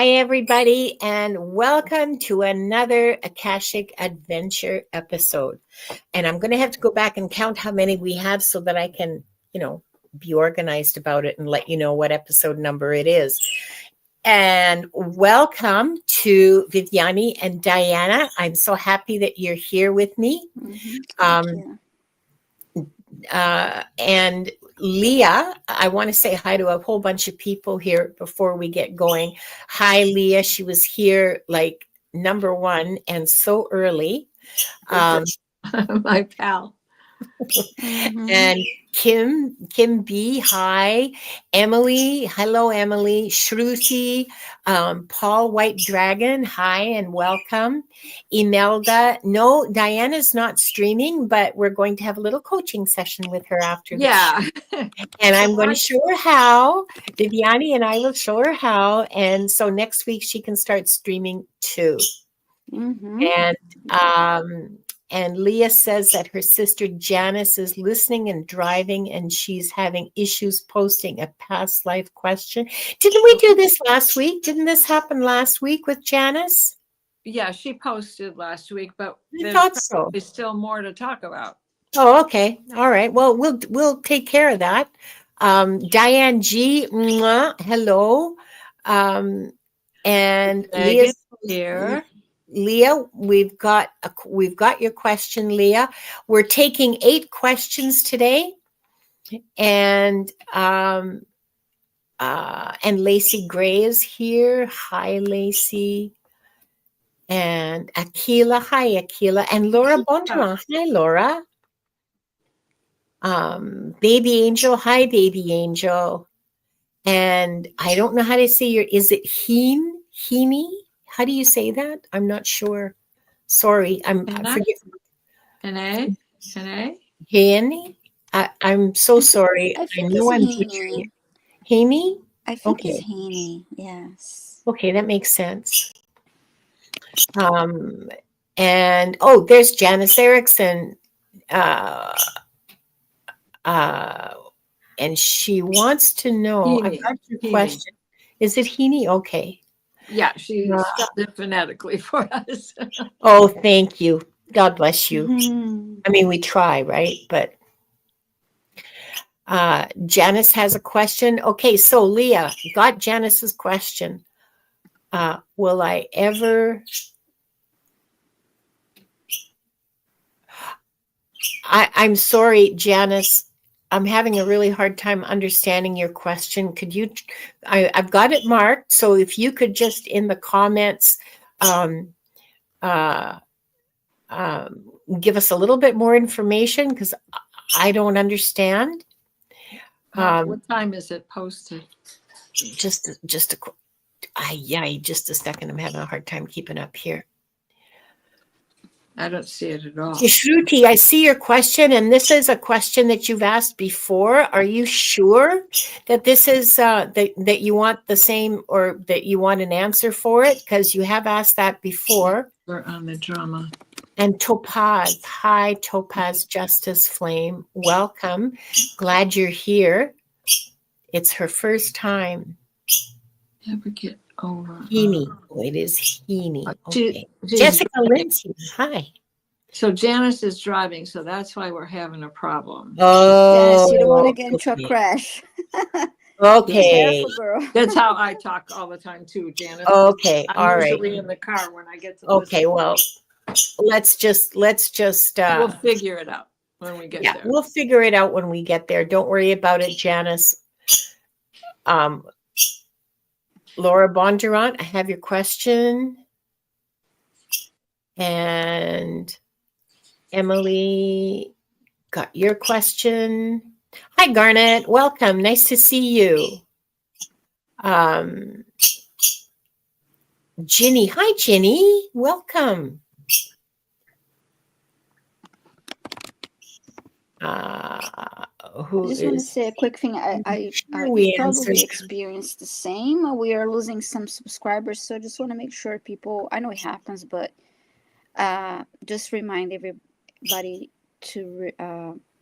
Hi, everybody, and welcome to another Akashic Adventure episode. And I'm going to have to go back and count how many we have so that I can, be organized about it and let you know what episode number it is. And welcome to Viviane and Diana. I'm so happy that you're here with me. Thank you. And Leah, I want to say hi to a whole bunch of people here before we get going. Hi, Leah. She was here like number one and so early. My pal. And Kim B, hi. Emily, hello, Emily. Shruti, Paul White Dragon, hi and welcome. Imelda, no, Diana's not streaming, but we're going to have a little coaching session with her after this. Yeah. And I'm going to show her how. Viviane and I will show her how. And so next week she can start streaming too. And Leah says that her sister Janice is listening and driving, and she's having issues posting a past life question. Didn't we do this last week? Didn't this happen last week with Janice? Yeah, she posted last week, but I thought so. There's still more to talk about. Oh, okay. All right. Well, we'll take care of that. Diane G, mwah, hello. And Leah's here. Leah, we've got your question, Leah. We're taking 8 questions today, and Lacey Gray is here. Hi, Lacey. And Akila, hi, Akila, and Laura Bontemont. Hi, Laura. Baby Angel, hi, Baby Angel. And I don't know how to say is it Heaney? How do you say that? I'm not sure. Sorry, I forget. N-A? Heaney? I'm so sorry. I know I'm butchering it. Heaney? I think it's Heaney, yes. Okay, that makes sense. And there's Janice Erickson. And she wants to know, I've got your question. Is it Heaney? Okay. Yeah, she spelled it phonetically for us. Oh, thank you. God bless you. I mean, we try, right? But Janice has a question. Okay, so Leah, got Janice's question. Will I ever... I'm sorry, Janice. I'm having a really hard time understanding your question. Could you, I've got it marked. So if you could just in the comments, give us a little bit more information because I don't understand. What time is it posted? Just a second. I'm having a hard time keeping up here. I don't see it at all. Shruti, I see your question, and this is a question that you've asked before. Are you sure that this is that you want the same or that you want an answer for it? Because you have asked that before. We're on the drama. And Topaz, hi, Topaz Justice Flame. Welcome. Glad you're here. It's her first time. Never get over. Heaney. It is Heaney. Okay. Jessica Lindsay. Hi. So Janice is driving, so that's why we're having a problem. Oh, Janice, you don't want to get into a crash. Okay. Be careful, girl. That's how I talk all the time too, Janice. Okay. I'm usually in the car when I get to okay. listen. Well, let's just. We'll figure it out when we get there. We'll figure it out when we get there. Don't worry about it, Janice. Laura Bondurant, I have your question. And Emily got your question. Hi, Garnet. Welcome. Nice to see you. Ginny. Hi, Ginny. Welcome. I just want to say a quick thing. I probably experienced the same. We are losing some subscribers, so I just want to make sure people, I know it happens, but just remind everybody to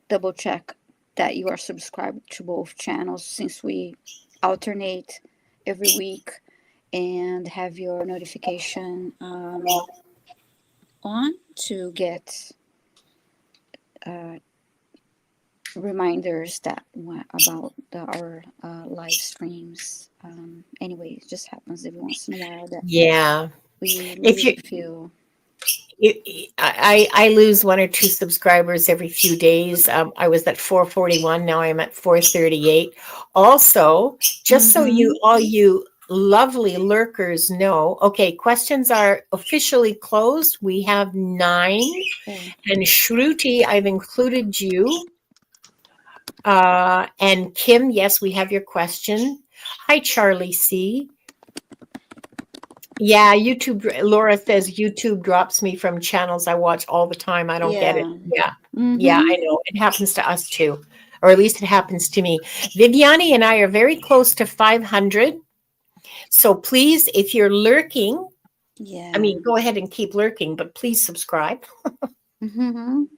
double check that you are subscribed to both channels, since we alternate every week. and have your notification on to get reminders about our live streams. Anyway, it just happens every once in a while that we lose a few. I lose 1 or 2 subscribers every few days. I was at 441. Now I'm at 438. Also, just so all you lovely lurkers know, okay, questions are officially closed. We have 9. Okay. And Shruti, I've included you. And Kim, yes, we have your question. Hi, Charlie C. Yeah, YouTube. Laura says YouTube drops me from channels I watch all the time. I don't get it. Yeah. Yeah, I know. It happens to us too. Or at least it happens to me. Viviane and I are very close to 500. So please, if you're lurking, I mean, go ahead and keep lurking, but please subscribe. And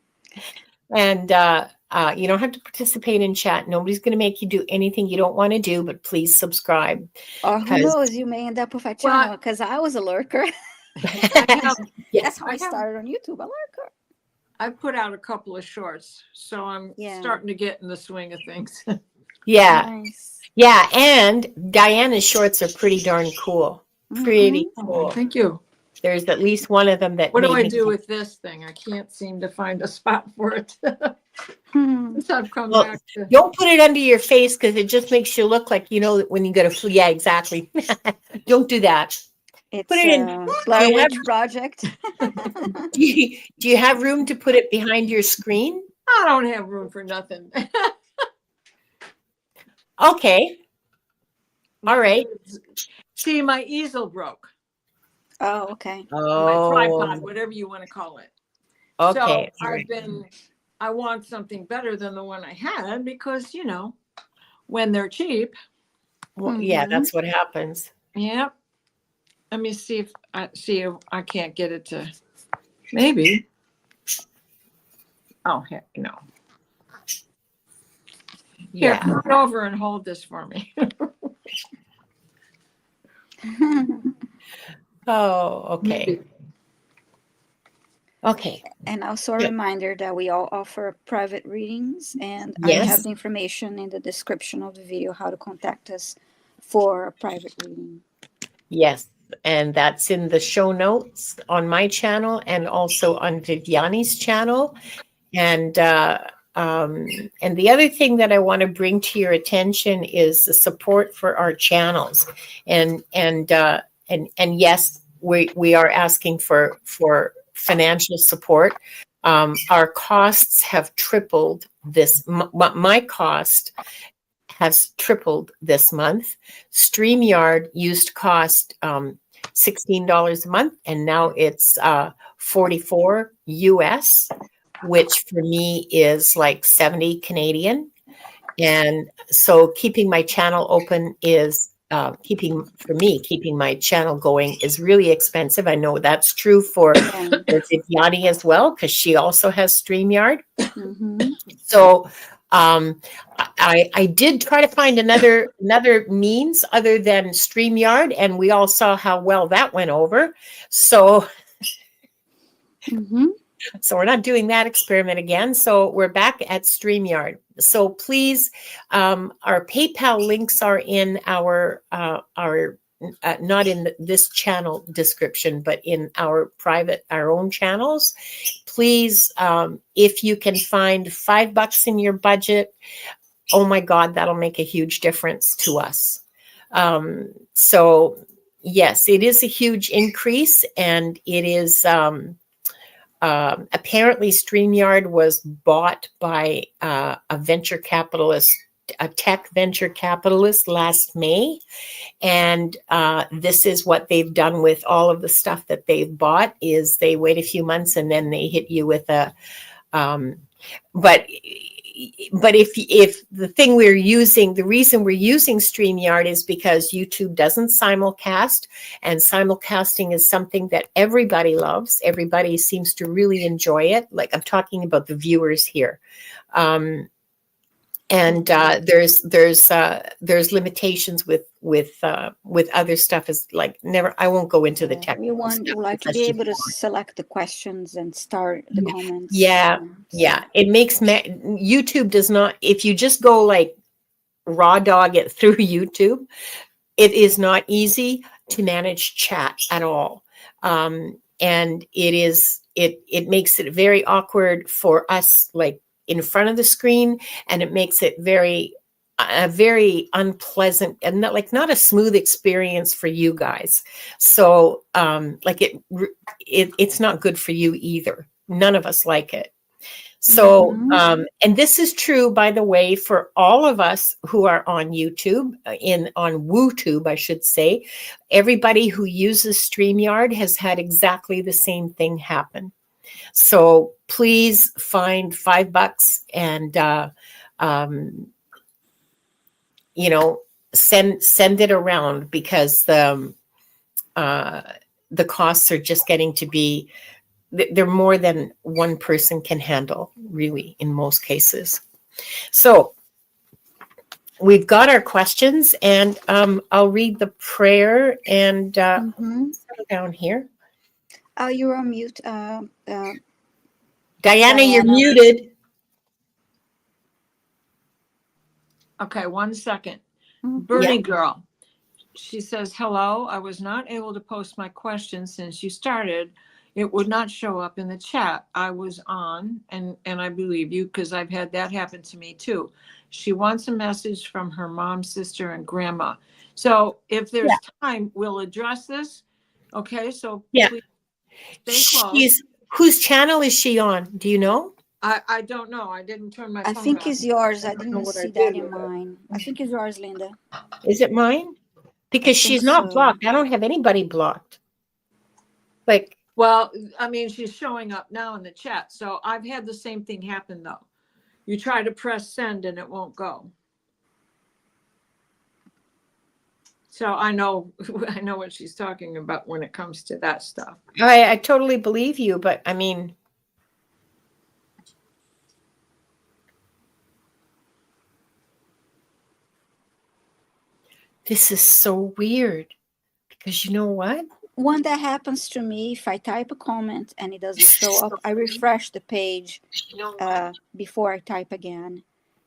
you don't have to participate in chat. Nobody's going to make you do anything you don't want to do, but please subscribe. Or who knows, you may end up with a channel, because I was a lurker. That's how I started on YouTube, a lurker. I put out a couple of shorts, so I'm starting to get in the swing of things. Nice. Yeah, and Diana's shorts are pretty darn cool. Pretty cool. Oh, thank you. There's at least one of them that. What do I do with this thing? I can't seem to find a spot for it. Since I've come back to... Don't put it under your face, because it just makes you look like, you know, when you go to flu. Yeah, exactly. Don't do that. It's put it in. Blair Witch Project. do you have room to put it behind your screen? I don't have room for nothing. Okay. All right. See, my easel broke. Oh, okay. My tripod, whatever you want to call it. Okay. So I want something better than the one I had, because, you know, when they're cheap. Well, yeah, that's what happens. Yep. Let me see if I can't get it to, maybe. Oh, heck no. Here, come over and hold this for me. Oh, okay. Maybe. Okay. And also a reminder that we all offer private readings, and I have the information in the description of the video how to contact us for a private reading. Yes, and that's in the show notes on my channel and also on Viviane's channel. And the other thing that I want to bring to your attention is the support for our channels. And yes, we are asking for financial support. Our costs have tripled this. My cost has tripled this month. StreamYard used to cost $16 a month, and now it's $44 US, which for me is like 70 Canadian. And so keeping my channel open is keeping my channel going is really expensive. I know that's true for Viviane as well, because she also has StreamYard. So I did try to find another means other than StreamYard, and we all saw how well that went over. So so we're not doing that experiment again. So we're back at StreamYard. So please, our PayPal links are in our not in this channel description, but in our own channels. Please, if you can find $5 in your budget, oh my God, that'll make a huge difference to us. So yes, it is a huge increase, and it is apparently StreamYard was bought by a venture capitalist, a tech venture capitalist last May. And this is what they've done with all of the stuff that they've bought, is they wait a few months and then they hit you with a, but if the thing the reason we're using StreamYard is because YouTube doesn't simulcast, and simulcasting is something that everybody loves. Everybody seems to really enjoy it. Like, I'm talking about the viewers here. And there's limitations with other stuff. Is like never. I won't go into the technical we stuff. would like to be able to select the questions and start the comments. Yeah, yeah. It makes YouTube does not. If you just go like raw dog it through YouTube, it is not easy to manage chat at all. And it makes it very awkward for us, like in front of the screen, and it makes it very unpleasant and not a smooth experience for you guys. So it's not good for you either. None of us like it. So, and this is true, by the way, for all of us who are on YouTube, on WooTube, I should say. Everybody who uses StreamYard has had exactly the same thing happen. So please find $5 and send it around, because the costs are just getting to be. They're more than one person can handle, really, in most cases. So we've got our questions, and I'll read the prayer and settle down here. You're on mute. Diana, you're muted. Okay, 1 second. Bernie Girl. She says, hello. I was not able to post my question since you started. It would not show up in the chat. I was on, and I believe you, because I've had that happen to me too. She wants a message from her mom, sister, and grandma. So if there's time, we'll address this. Okay, so please stay close. Whose channel is she on? Do you know? I don't know. I didn't turn my phone I think on. it's yours. I didn't see that in mine. I think it's yours, Linda. Is it mine? Because she's not blocked. I don't have anybody blocked. Well, I mean, she's showing up now in the chat. So I've had the same thing happen, though. You try to press send and it won't go. So I know what she's talking about when it comes to that stuff. I totally believe you, but I mean, this is so weird, because you know what? One that happens to me, if I type a comment and it doesn't show up, I refresh the page before I type again,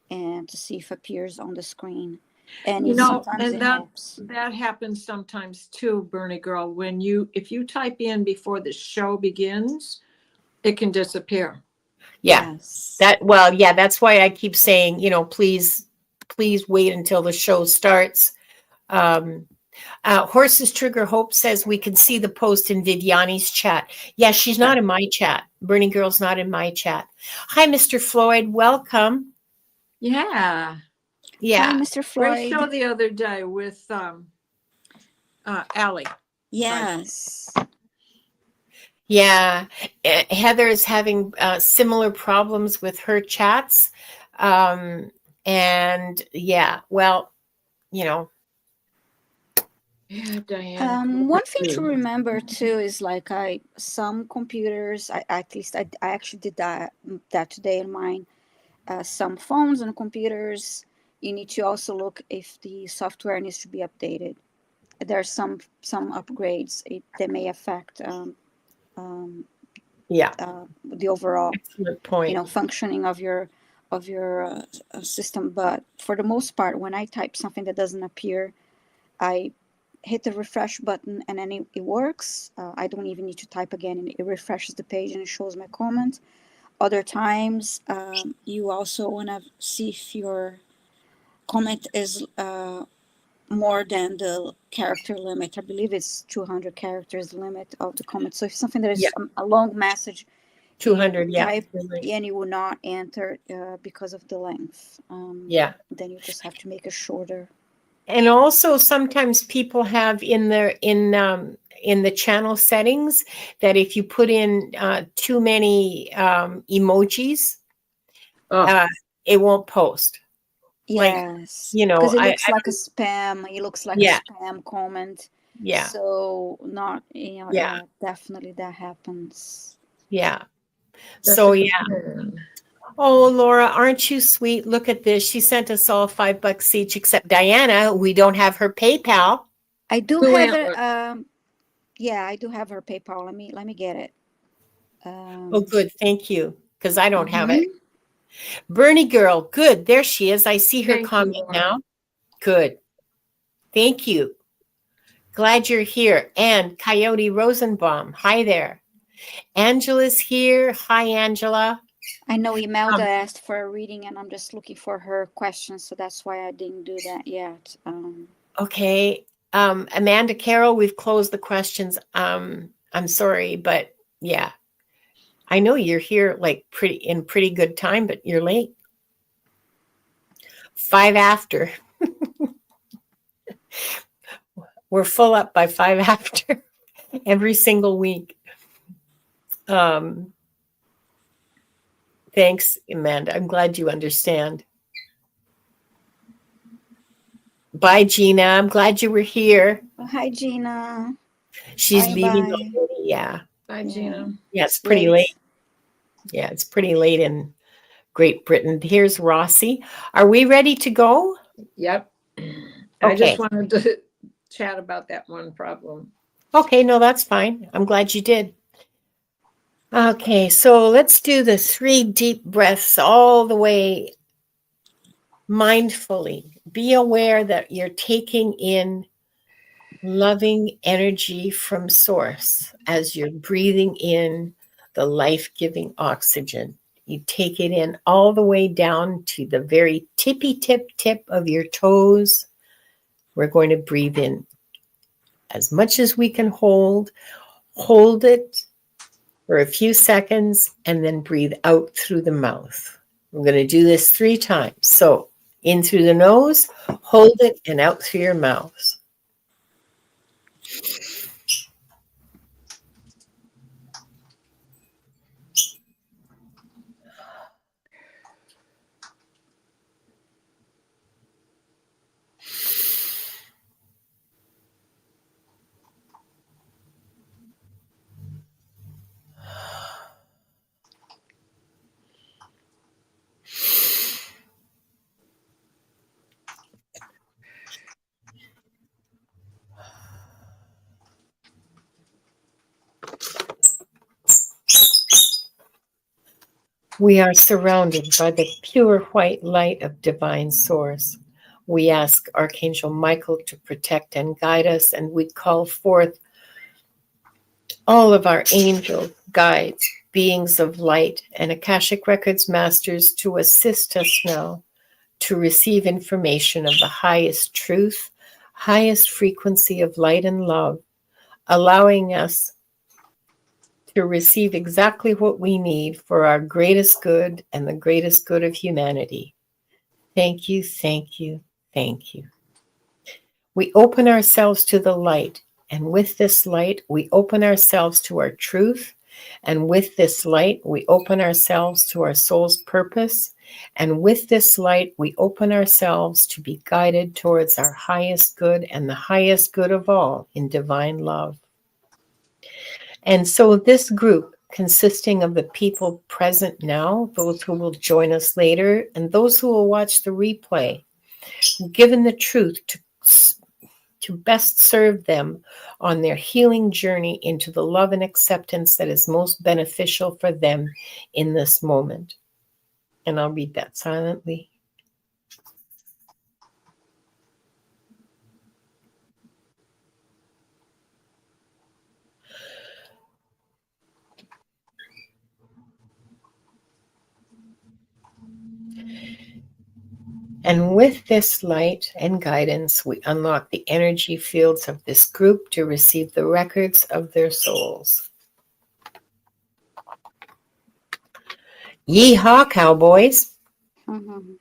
and to see if it appears on the screen. And sometimes it helps. That happens sometimes too, Bernie Girl. If you type in before the show begins, it can disappear. Yeah. Yes. That's why I keep saying, please wait until the show starts. Horses Trigger Hope says we can see the post in Viviane's chat. Yeah, she's not in my chat. Bernie Girl's not in my chat. Hi, Mr. Floyd. Welcome. Yeah. Hi, Mr. Floyd. Great show the other day with Allie. Yes. Yeah. Heather is having similar problems with her chats. And yeah, well, Yeah, Diane. One thing to remember too is some computers. I actually did that today in mine. Some phones and computers, you need to also look if the software needs to be updated. There are some upgrades that may affect the overall functioning of your system. But for the most part, when I type something that doesn't appear, I hit the refresh button and then it works. I don't even need to type again, and it refreshes the page and it shows my comment. Other times, you also want to see if your comment is more than the character limit. I believe it's 200 characters limit of the comment. So if something that is a long message, 200, type, and you will not enter because of the length. Then you just have to make it shorter. And also sometimes people have in the channel settings that if you put in too many emojis, it won't post. Yes, because it looks like a spam. It looks like a spam comment. Yeah. So definitely that happens. Yeah. So Oh, Laura, aren't you sweet? Look at this. She sent us all $5 each, except Diana. We don't have her PayPal. I do have it. Yeah, I do have her PayPal. Let me get it. Oh, good. Thank you. Because I don't have it. Bernie girl. Good. There she is. I see her comment now. Good. Thank you. Glad you're here. And Coyote Rosenbaum. Hi there. Angela's here. Hi, Angela. I know Imelda asked for a reading, and I'm just looking for her questions, so that's why I didn't do that yet. Okay. Amanda Carroll, we've closed the questions. I'm sorry, but yeah. I know you're here like pretty good time, but you're late. 5 after. We're full up by 5 after every single week. Thanks, Amanda. I'm glad you understand. Bye, Gina. I'm glad you were here. Oh, hi, Gina. She's leaving already. Yeah. Bye, Gina. Yeah, it's pretty late. Yeah, it's pretty late in Great Britain. Here's Rossi. Are we ready to go? Yep. I just wanted to chat about that one problem. Okay, no, that's fine. I'm glad you did. Okay, so let's do the 3 deep breaths all the way mindfully. Be aware that you're taking in loving energy from source as you're breathing in the life-giving oxygen. You take it in all the way down to the very tippy tip of your toes. We're going to breathe in as much as we can hold it for a few seconds, and then breathe out through the mouth. We're going to do this 3 times. So in through the nose, hold it, and out through your mouth. We are surrounded by the pure white light of divine source. We ask Archangel Michael to protect and guide us, and we call forth all of our angels, guides, beings of light, and Akashic Records masters to assist us now to receive information of the highest truth, highest frequency of light and love, allowing us to receive exactly what we need for our greatest good and the greatest good of humanity. Thank you, thank you, thank you. We open ourselves to the light, and with this light, we open ourselves to our truth, and with this light, we open ourselves to our soul's purpose, and with this light, we open ourselves to be guided towards our highest good and the highest good of all in divine love. And so this group, consisting of the people present now, those who will join us later, and those who will watch the replay, given the truth to best serve them on their healing journey into the love and acceptance that is most beneficial for them in this moment. And I'll read that silently. And with this light and guidance, we unlock the energy fields of this group to receive the records of their souls. Yeehaw, cowboys. Mm-hmm.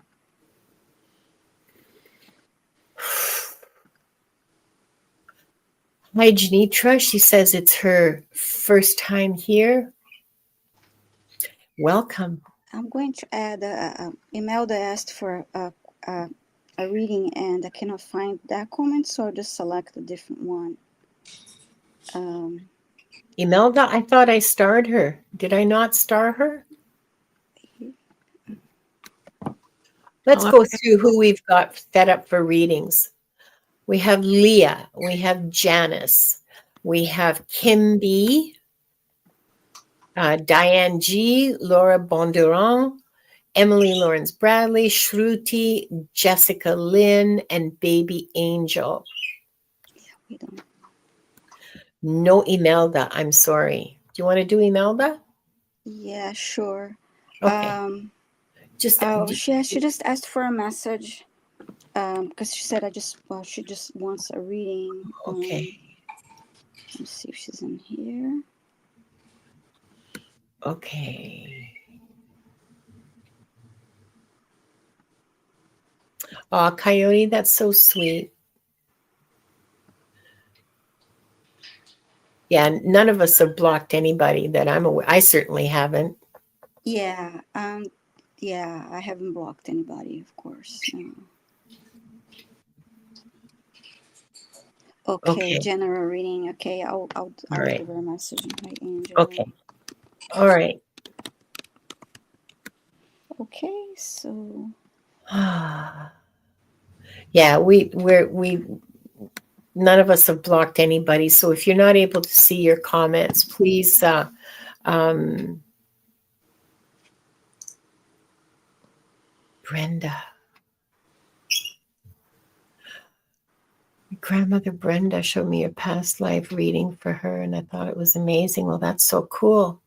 Hi, Janitra. She says it's her first time here. Welcome. I'm going to add, Imelda asked for a reading, and I cannot find that comment, so I'll just select a different one. Imelda, I thought I starred her. Did I not star her? Let's go through who we've got set up for readings. We have Leah. We have Janice. We have Kim B, Diane G, Laura Bondurant, Emily Lawrence Bradley, Shruti, Jessica Lynn, and Baby Angel. No Imelda, I'm sorry. Do you want to do Imelda? Yeah, sure. Okay. She just asked for a message. Because she said she just wants a reading. Okay. Let's see if she's in here. Okay. Oh, Coyote, that's so sweet. Yeah, none of us have blocked anybody that I'm aware. I certainly haven't. Yeah. Yeah, I haven't blocked anybody, of course. No. Okay, general reading. Okay, I'll give her a message. Hi, Angel. Okay. All right. Okay, so. Yeah, we none of us have blocked anybody. So if you're not able to see your comments, please Brenda. My grandmother Brenda showed me a past life reading for her, and I thought it was amazing. Well, that's so cool.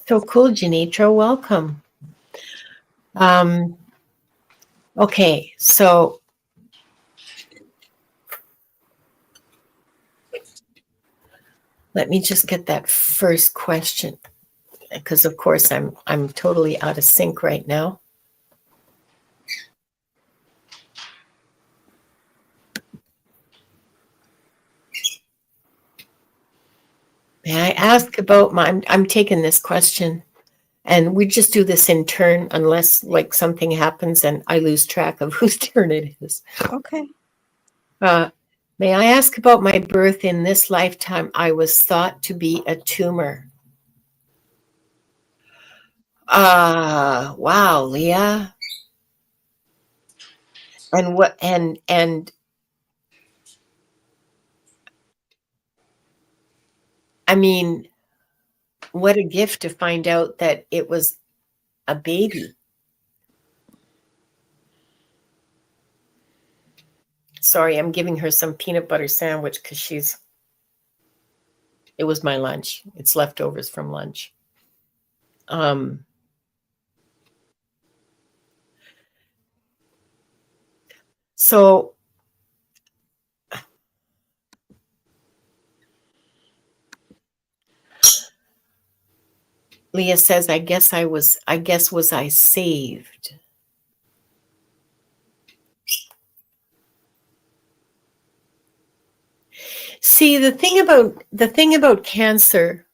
So cool, Janitra. Welcome. Okay, so let me just get that first question, because of course I'm totally out of sync right now. May I ask about I'm taking this question, and we just do this in turn unless like something happens and I lose track of whose turn it is. Okay. May I ask about my birth? In this lifetime, I was thought to be a tumor. Wow, Leah. And I mean, what a gift to find out that it was a baby. Sorry, I'm giving her some peanut butter sandwich because it was my lunch. It's leftovers from lunch. So Leah says, I guess was I saved? See, the thing about cancer,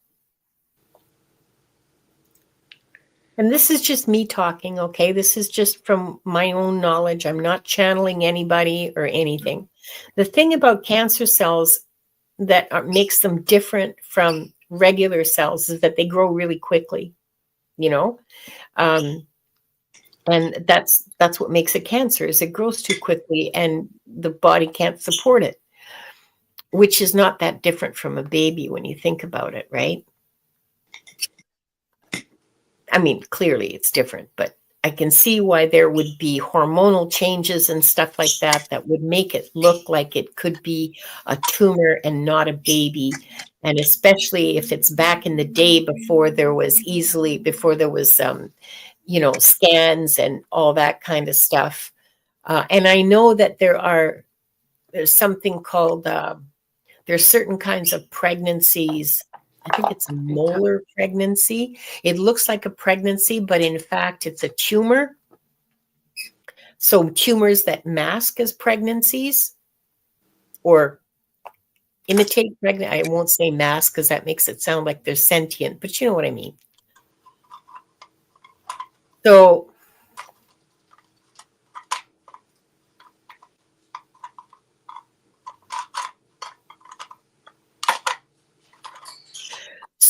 and this is just me talking, okay? This is just from my own knowledge. I'm not channeling anybody or anything. The thing about cancer cells that makes them different from regular cells is that they grow really quickly, you know? And that's what makes it cancer, is it grows too quickly and the body can't support it, which is not that different from a baby when you think about it, right? I mean, clearly it's different, but I can see why there would be hormonal changes and stuff like that that would make it look like it could be a tumor and not a baby. And especially if it's back in the day before there was scans and all that kind of stuff. And I know that there's something called, there's certain kinds of pregnancies. I think it's a molar pregnancy. It looks like a pregnancy, but in fact, it's a tumor. So tumors that mask as pregnancies or imitate pregnancy. I won't say mask because that makes it sound like they're sentient, but you know what I mean.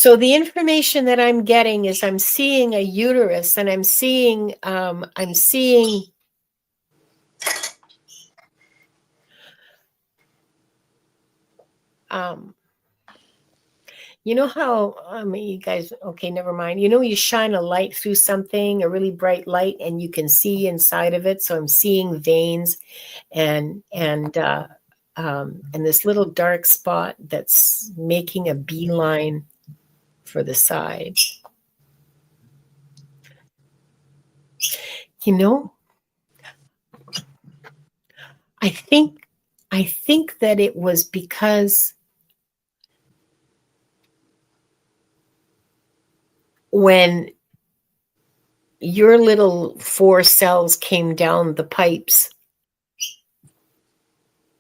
So the information that I'm getting is I'm seeing a uterus, and I'm seeing you know how, you guys, okay, never mind. You know, you shine a light through something, a really bright light, and you can see inside of it. So I'm seeing veins and this little dark spot that's making a beeline for the side. You know, I think that it was because when your little 4 cells came down the pipes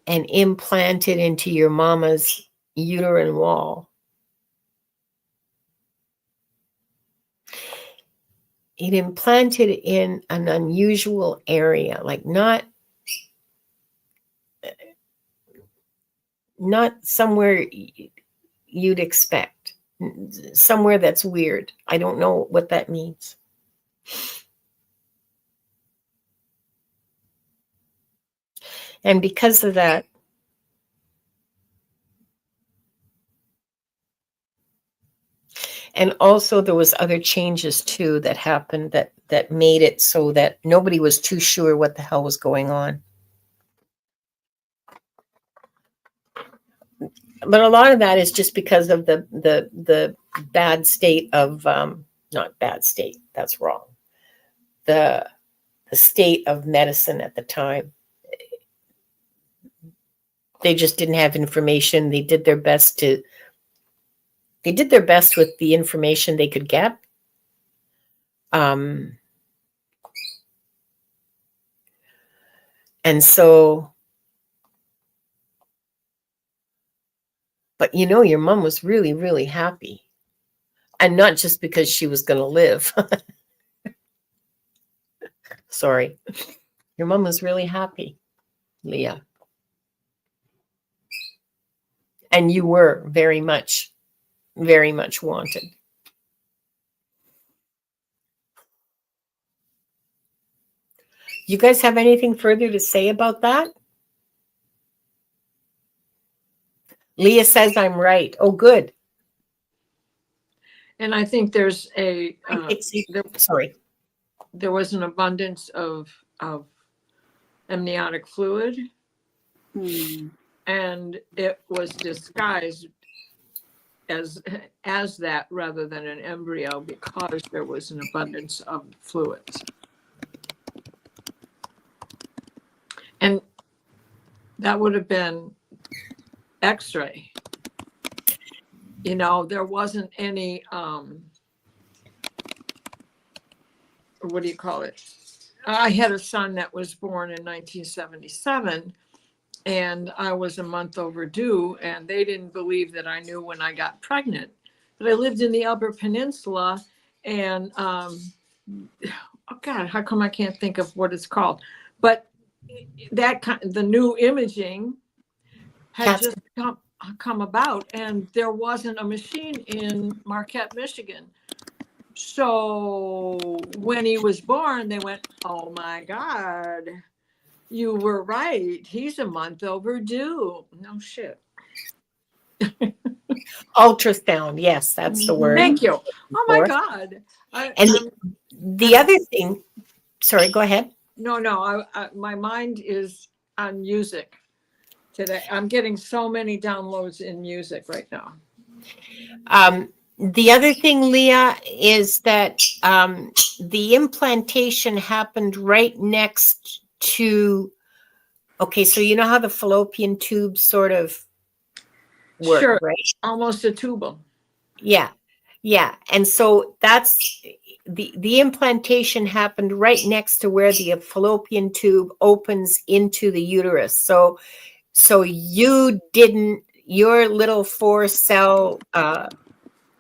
and implanted into your mama's uterine wall, it implanted in an unusual area, like not somewhere you'd expect, somewhere that's weird. I don't know what that means. And because of that, and also there was other changes too that happened that made it so that nobody was too sure what the hell was going on. But a lot of that is just because of the bad state of not bad state, that's wrong. The state of medicine at the time. They just didn't have information. They did their best with the information they could get. And so, but you know, your mom was really, really happy. And not just because she was going to live. Sorry. Your mom was really happy, Leah. And you were very much wanted. You guys have anything further to say about that? Leah says I'm right. Oh, good. And I think there's sorry. There was an abundance of amniotic fluid, and it was disguised as that rather than an embryo because there was an abundance of fluids. And that would have been X-ray. You know, there wasn't any, what do you call it? I had a son that was born in 1977, and I was a month overdue, and they didn't believe that I knew when I got pregnant. But I lived in the Upper Peninsula, and, oh God, how come I can't think of what it's called? But the new imaging had just come about, and there wasn't a machine in Marquette, Michigan. So when he was born, they went, oh my God, you were right. He's a month overdue. No shit. Ultrasound. Yes, that's the word. Thank you. Oh my God. The other thing, sorry, go ahead. No, my mind is on music today. I'm getting so many downloads in music right now. The other thing, Leah, is that the implantation happened right next to, okay, so you know how the fallopian tube sort of work, sure, right? Almost a tubal. Yeah. And so that's the implantation happened right next to where the fallopian tube opens into the uterus. So you didn't, your little 4-cell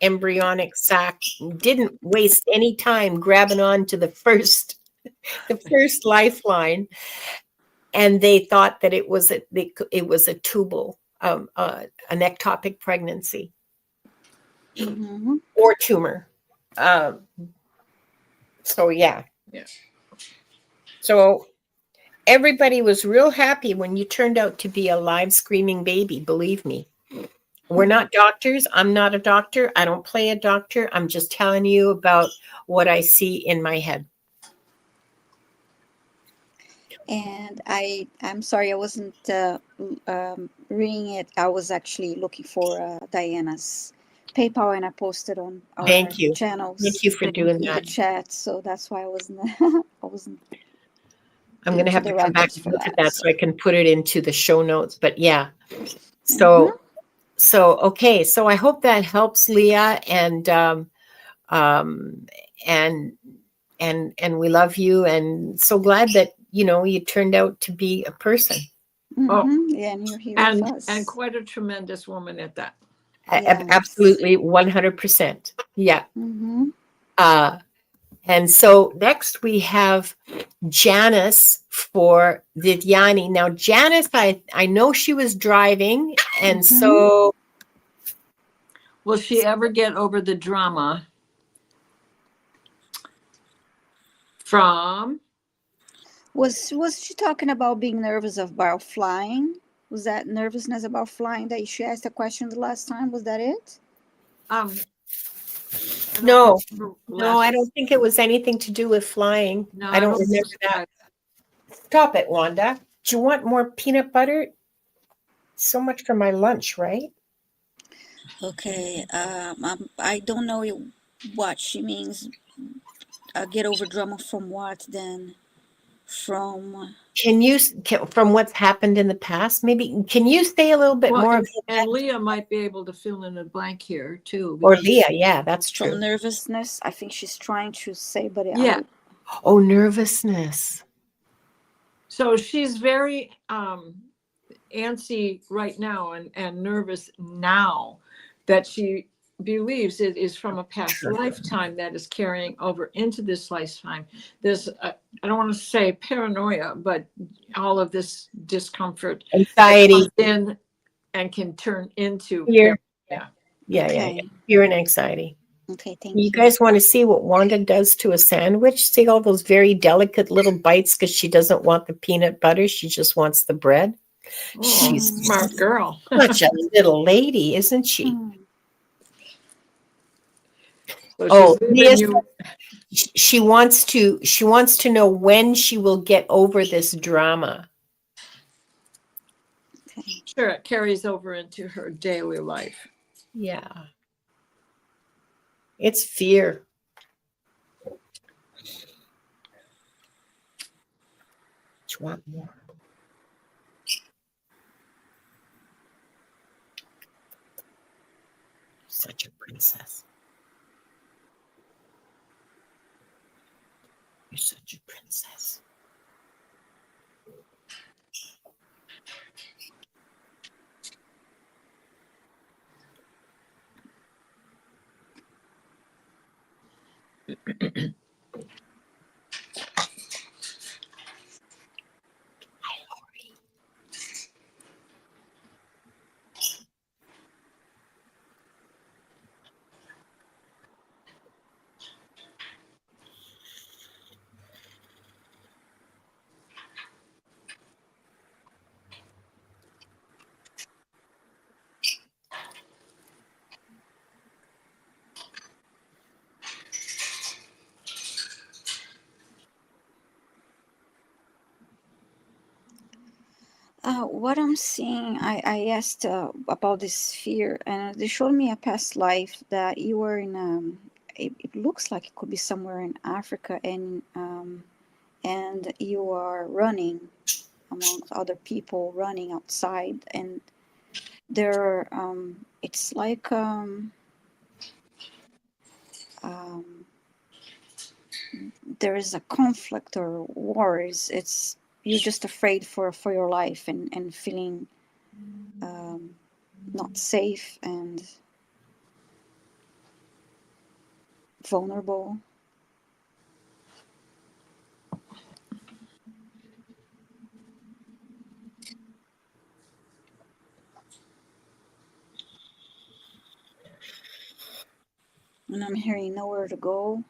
embryonic sac didn't waste any time grabbing on to the first lifeline, and they thought that it was a tubal, an ectopic pregnancy. or tumor. So yeah. So everybody was real happy when you turned out to be a live screaming baby. Believe me. We're not doctors. I'm not a doctor. I don't play a doctor. I'm just telling you about what I see in my head. And I'm sorry, I wasn't reading it. I was actually looking for Diana's PayPal, and I posted on our channels. Thank you for doing in that. the chat. So that's why I wasn't. I'm going to have to come back and look at that so I can put it into the show notes. But yeah, so okay. So I hope that helps, Leah, and we love you, and so glad that you turned out to be a person. Yeah, and you're here with us. And quite a tremendous woman at that. Yes. Absolutely, 100%. Yeah. And so next we have Janice for Viviane. Now, Janice, I know she was driving, and so will she ever get over the drama from? Was she talking about being nervous about flying? Was that nervousness about flying that she asked a question the last time? Was that it? No, I don't think it was anything to do with flying. No, I don't remember that. Stop it, Wanda. Do you want more peanut butter? So much for my lunch, right? Okay. I don't know what she means. Get over drama from what then? From from what's happened in the past? Maybe can you say a little bit more? And Leah might be able to fill in a blank here too. Or Leah, yeah, that's true. From nervousness, I think she's trying to say, but yeah. Oh, nervousness. So she's very antsy right now and nervous now that she believes it is from a past lifetime that is carrying over into this lifetime. There's, I don't want to say paranoia, but all of this discomfort, anxiety, in and can turn into fear. Yeah. Fear and anxiety. Okay, thank you. You guys want to see what Wanda does to a sandwich? See all those very delicate little bites because she doesn't want the peanut butter. She just wants the bread. Oh, she's a smart girl. Such a little lady, isn't she? So she wants to know when she will get over this drama. Okay. Sure, it carries over into her daily life. Yeah. It's fear. Do you want more? Such a princess. You're such a princess. What I'm seeing, I asked about this fear, and they showed me a past life that you were in. It looks like it could be somewhere in Africa, and you are running amongst other people, running outside, and there, it's like there is a conflict or war. It's you're just afraid for your life and feeling not safe and vulnerable. And I'm hearing nowhere to go.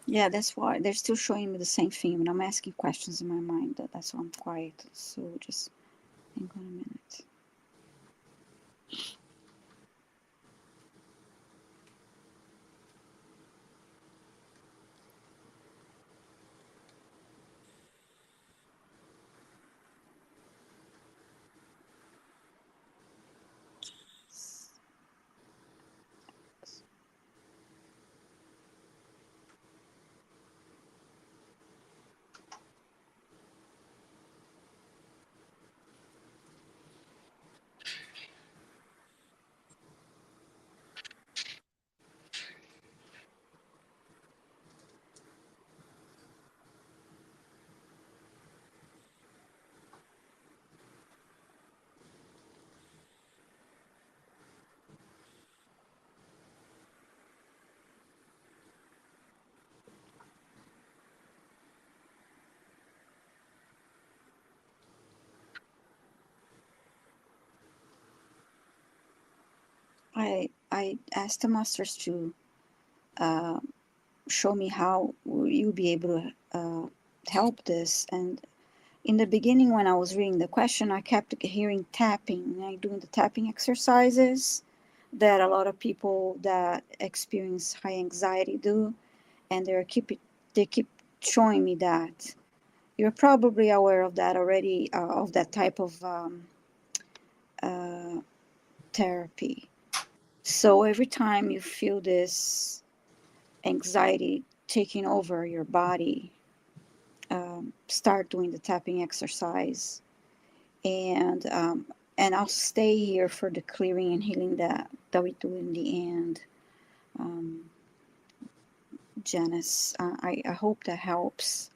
Yeah, that's why they're still showing me the same thing, and I'm asking questions in my mind. That's why I'm quiet. So just hang on a minute. I asked the masters to show me how you'll be able to help this. And in the beginning, when I was reading the question, I kept hearing tapping, like doing the tapping exercises that a lot of people that experience high anxiety do, and they keep showing me that. You're probably aware of that already, of that type of therapy. So every time you feel this anxiety taking over your body, start doing the tapping exercise, and I'll stay here for the clearing and healing that we do in the end. Janice, I hope that helps.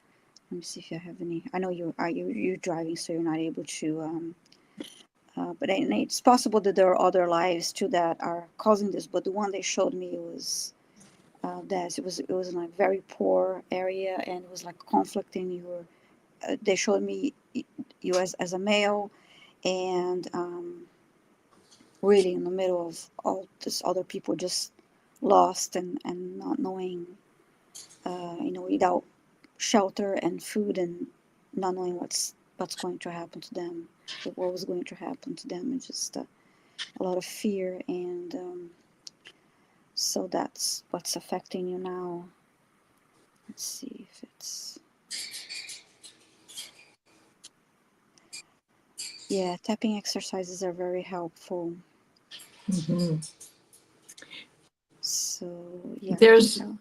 Let me see if you have any. I know you're driving, so you're not able to. But it's possible that there are other lives too that are causing this. But the one they showed me was that it was in a very poor area, and it was like conflicting. They showed me you as a male, and really in the middle of all this other people just lost and not knowing, without shelter and food, and not knowing what's going to happen to them, what was going to happen to them, and just a lot of fear. And so that's what's affecting you now. Let's see if it's... Yeah, tapping exercises are very helpful. Mm-hmm. So yeah,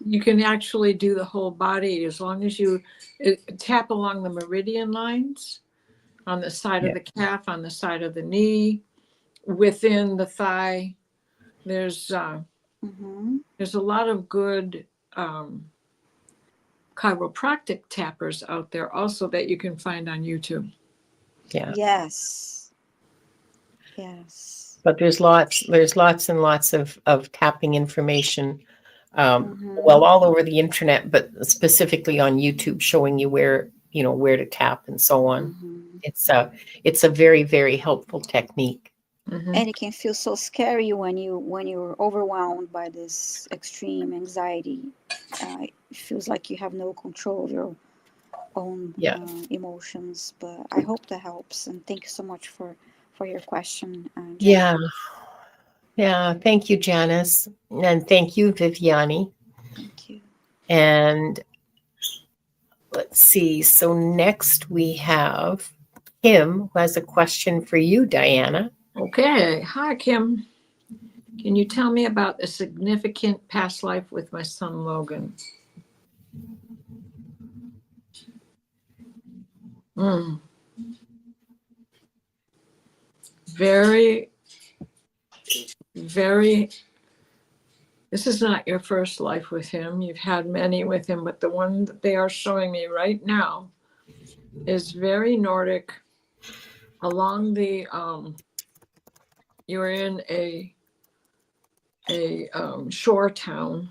you can actually do the whole body as long as you tap along the meridian lines on the side of the calf, on the side of the knee, within the thigh. There's a lot of good chiropractic tappers out there also that you can find on YouTube. Yeah. Yes. But there's lots and lots of tapping information, well, all over the internet, but specifically on YouTube, showing you where to tap and so on. It's a very, very helpful technique. And it can feel so scary when you're overwhelmed by this extreme anxiety. It feels like you have no control of your own emotions. But I hope that helps. And thank you so much for your question. Yeah. Thank you, Janice, and thank you, Viviane. Thank you. And let's see. So next we have Kim, who has a question for you, Diana. Okay. Hi, Kim. Can you tell me about a significant past life with my son, Logan? Very, very, this is not your first life with him. You've had many with him, but the one that they are showing me right now is very Nordic. Along the, you're in a shore town.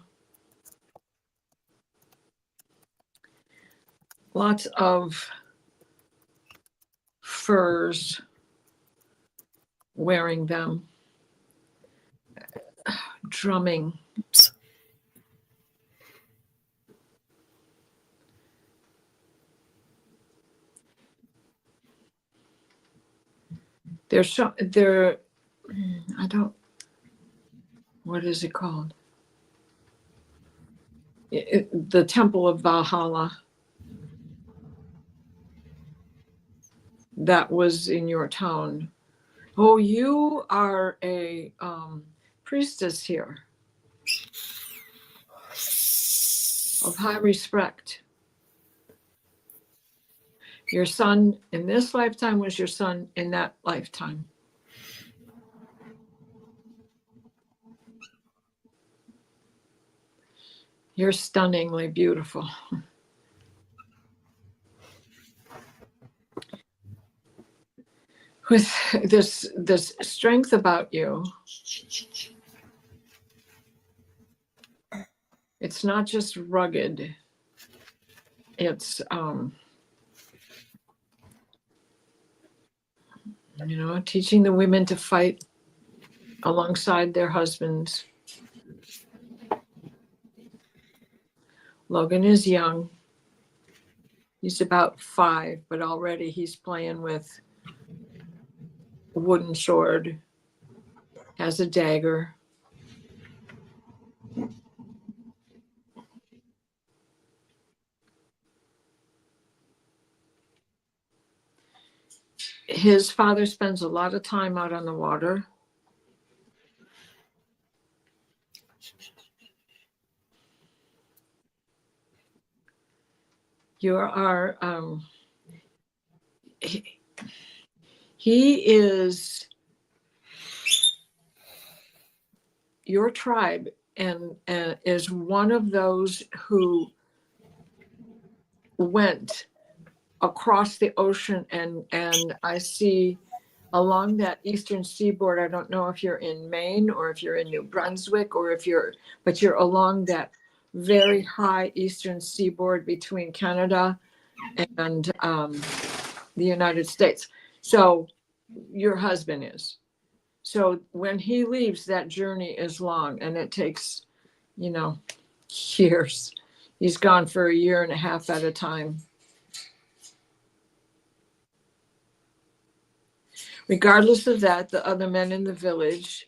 Lots of furs, wearing them, drumming. Oops. They're, I don't, what is it called? The Temple of Valhalla. That was in your town. Oh, you are a priestess here of high respect. Your son in this lifetime was your son in that lifetime. You're stunningly beautiful. With this strength about you, it's not just rugged. It's teaching the women to fight alongside their husbands. Logan is young. He's about 5, but already he's playing with a wooden sword, has a dagger. His father spends a lot of time out on the water. You are, he is your tribe and is one of those who went across the ocean and I see along that eastern seaboard. I don't know if you're in Maine or if you're in New Brunswick or but you're along that very high eastern seaboard between Canada and the United States. So your husband is. So when he leaves, that journey is long and it takes, years. He's gone for a year and a half at a time. Regardless of that, the other men in the village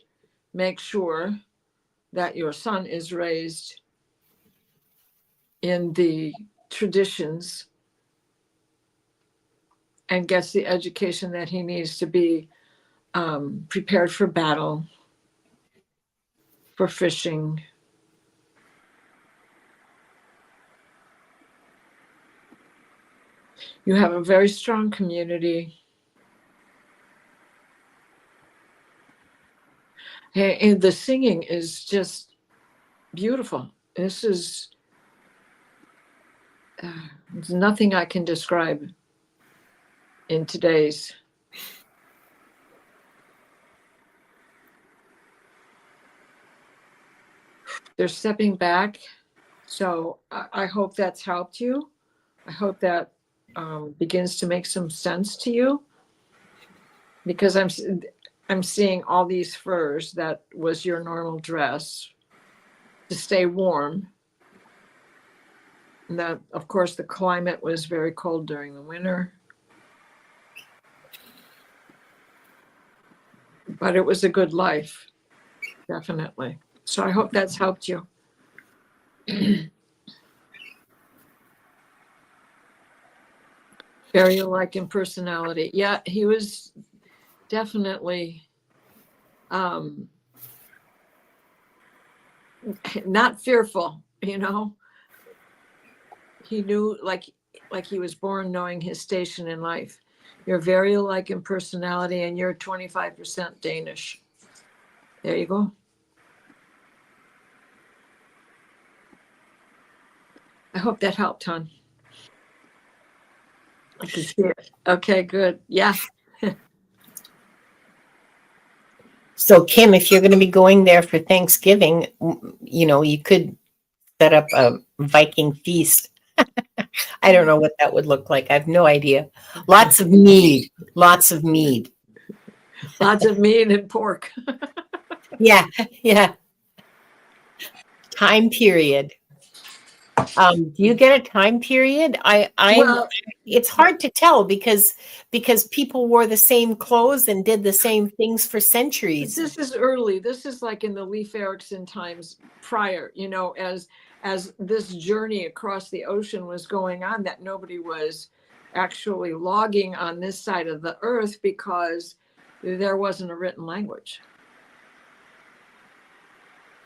make sure that your son is raised in the traditions and gets the education that he needs to be prepared for battle, for fishing. You have a very strong community. And the singing is just beautiful. This is there's nothing I can describe in today's. They're stepping back. So I hope that's helped you. I hope that begins to make some sense to you, because I'm seeing all these furs that was your normal dress to stay warm. And that, of course, the climate was very cold during the winter. But it was a good life, definitely. So I hope that's helped you. Very alike in personality. Yeah, he was definitely not fearful, you know. He knew, like he was born knowing his station in life. You're very alike in personality, and you're 25% Danish. There you go. I hope that helped, hon. I can see it. Okay, good. Yeah. So, Kim, if you're going to be going there for Thanksgiving, you know, you could set up a Viking feast. I don't know what that would look like. I have no idea. Lots of mead. Lots of mead. Lots of meat and pork. Yeah, yeah. Time period. Do you get a time period? Well, it's hard to tell because people wore the same clothes and did the same things for centuries. This is early. This is like in the Leif Erikson times prior, you know, as this journey across the ocean was going on, that nobody was actually logging on this side of the earth because there wasn't a written language.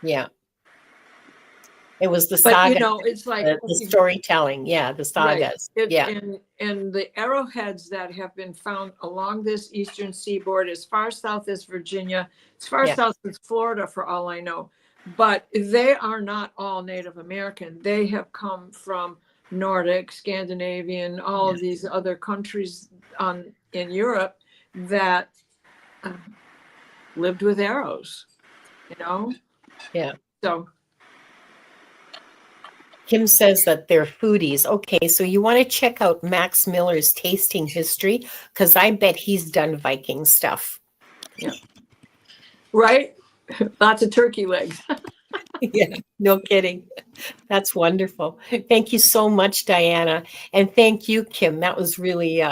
Yeah. It was the saga. But, you know, it's like the storytelling. Yeah, the sagas. Right. Yeah. And the arrowheads that have been found along this eastern seaboard, as far south as Virginia, as far south as Florida, for all I know. But they are not all Native American. They have come from Nordic, Scandinavian, all of these other countries in Europe that lived with arrows, you know? Yeah. So Kim says that they're foodies. Okay, so you want to check out Max Miller's tasting history, because I bet he's done Viking stuff. Yeah. Right? Lots of turkey legs. Yeah, no kidding. That's wonderful. Thank you so much, Diana. And thank you, Kim. That was really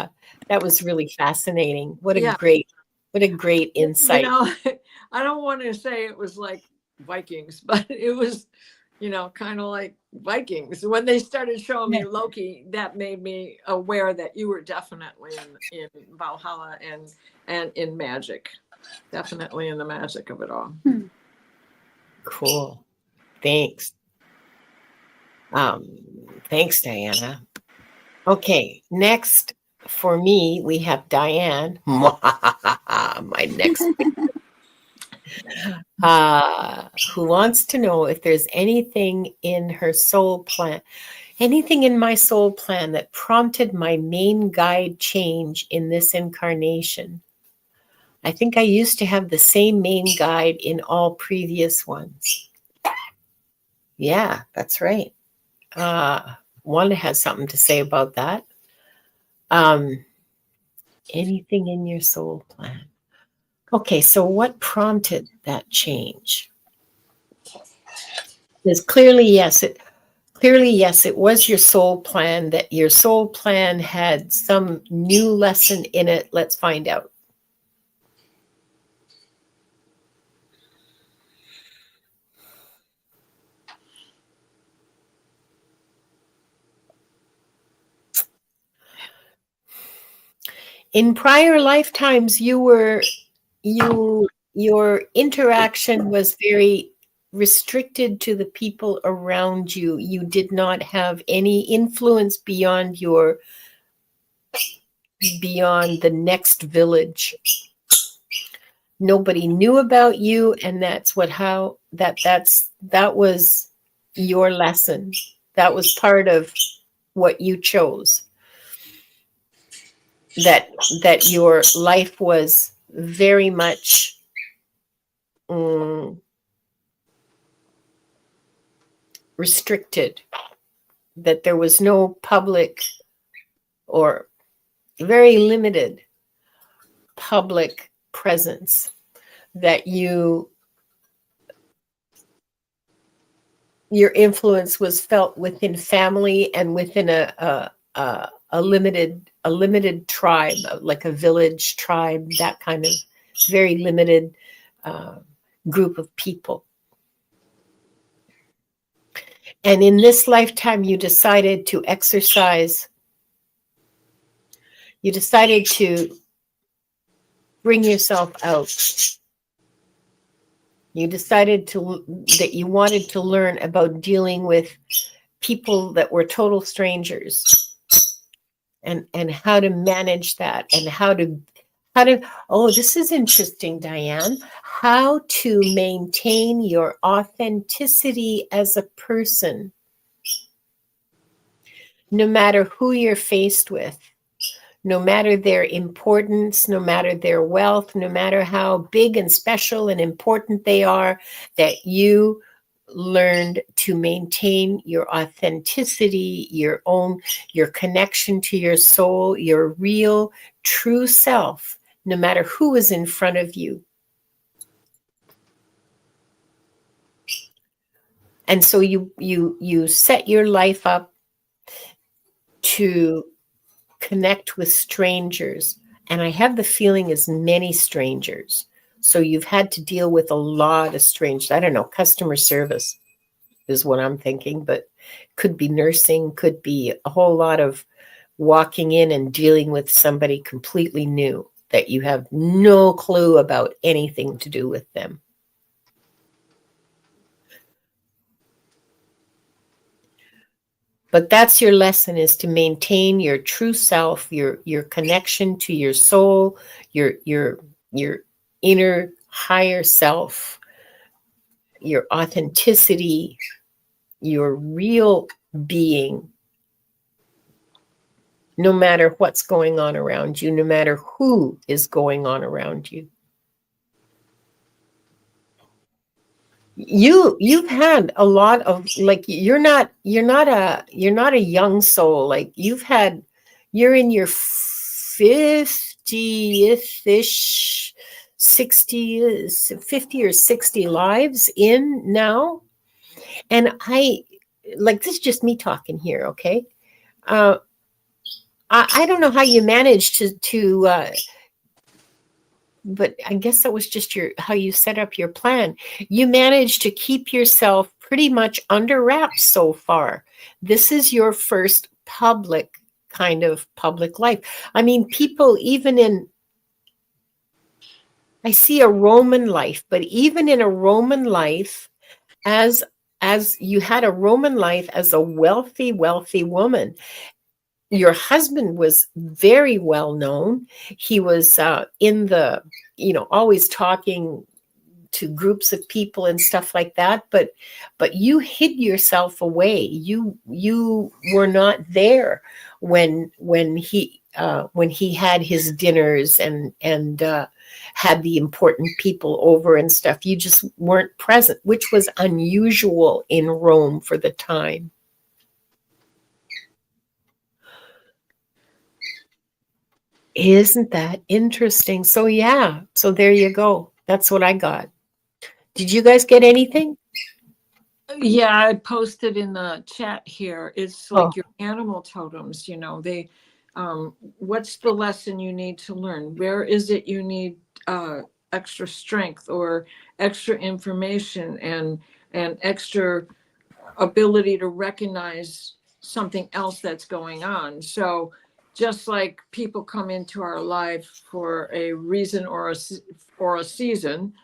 fascinating. What a great insight. You know, I don't want to say it was like Vikings, but it was, you know, kind of like Vikings. When they started showing me Loki, that made me aware that you were definitely in Valhalla and in magic. Definitely in the magic of it all. Cool. Thanks. Thanks, Diana. Okay, next for me, we have Diane. My next who wants to know if there's anything in her soul plan, anything in my soul plan that prompted my main guide change in this incarnation. I think I used to have the same main guide in all previous ones. Yeah, that's right. Wanda has something to say about that. Anything in your soul plan. Okay, so what prompted that change? There's clearly yes, it was your soul plan, that your soul plan had some new lesson in it. Let's find out. In prior lifetimes, your interaction was very restricted to the people around you. You did not have any influence beyond the next village. Nobody knew about you, and that was your lesson. That was part of what you chose. That your life was very much restricted, that there was no public or very limited public presence, that your influence was felt within family and within a limited tribe, like a village tribe, that kind of very limited group of people. And in this lifetime, you decided to exercise. You decided to bring yourself out You decided that you wanted to learn about dealing with people that were total strangers, and how to manage that, and how to oh, this is interesting, Diane. How to maintain your authenticity as a person, no matter who you're faced with, no matter their importance, no matter their wealth, no matter how big and special and important they are, that you learned to maintain your authenticity, your connection to your soul, your real, true self, no matter who is in front of you. And so you set your life up to connect with strangers. And I have the feeling as many strangers. So you've had to deal with a lot of strangers. I don't know, customer service is what I'm thinking, but could be nursing, could be a whole lot of walking in and dealing with somebody completely new that you have no clue about anything to do with them. But that's your lesson, is to maintain your true self, your connection to your soul, your inner higher self, your authenticity, your real being, no matter what's going on around you, no matter who is going on around you. You've had a lot of, like, you're not a young soul. Like, you're in your 50th-ish, 50 or 60 lives in now. And this is just me talking here, okay? I don't know how you managed to but I guess that was just how you set up your plan. You managed to keep yourself pretty much under wraps so far. This is your first public life. I mean, people I see a Roman life, but even in a Roman life, as you had a Roman life as a wealthy woman, your husband was very well known. He was in the, always talking to groups of people and stuff like that. But you hid yourself away. You were not there when he had his dinners and had the important people over and stuff. You just weren't present, which was unusual in Rome for the time. Isn't that interesting? So yeah, so there you go. That's what I got. Did you guys get anything? Yeah, I posted in the chat here. It's like your animal totems, they what's the lesson you need to learn? Where is it you need extra strength or extra information and extra ability to recognize something else that's going on? So just like people come into our life for a reason or a season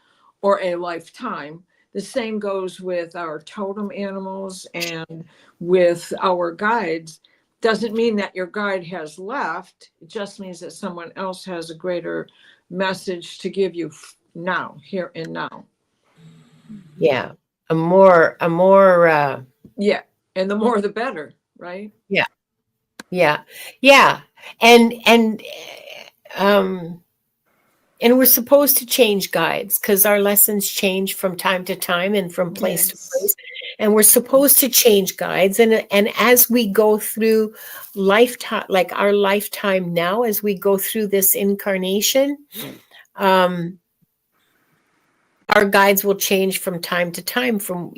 or a lifetime, the same goes with our totem animals and with our guides. Doesn't mean that your guide has left. It just means that someone else has a greater message to give you now, here and now. Yeah. A more yeah. And the more the better, right? Yeah. Yeah. Yeah. And we're supposed to change guides because our lessons change from time to time and from place to place. And we're supposed to change guides. And as we go through lifetime, like our lifetime now, as we go through this incarnation, our guides will change from time to time. From,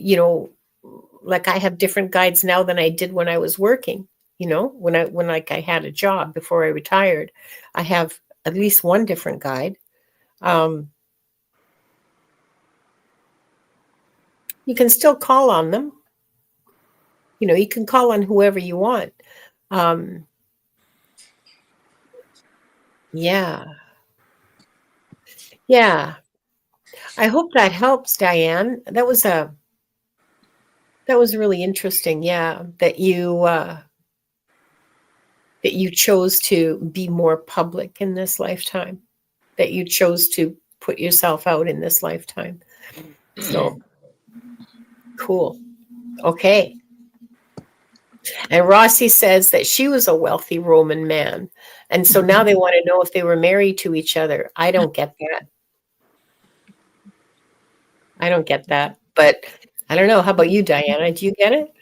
like, I have different guides now than I did when I was working. When I had a job before I retired, I have at least one different guide. You can still call on them. You can call on whoever you want. Yeah. Yeah. I hope that helps, Diane. That was really interesting. Yeah, that you chose to be more public in this lifetime, that you chose to put yourself out in this lifetime. So cool. Okay. And Rossi says that she was a wealthy Roman man. And so now they want to know if they were married to each other. I don't get that. But I don't know. How about you, Diana? Do you get it?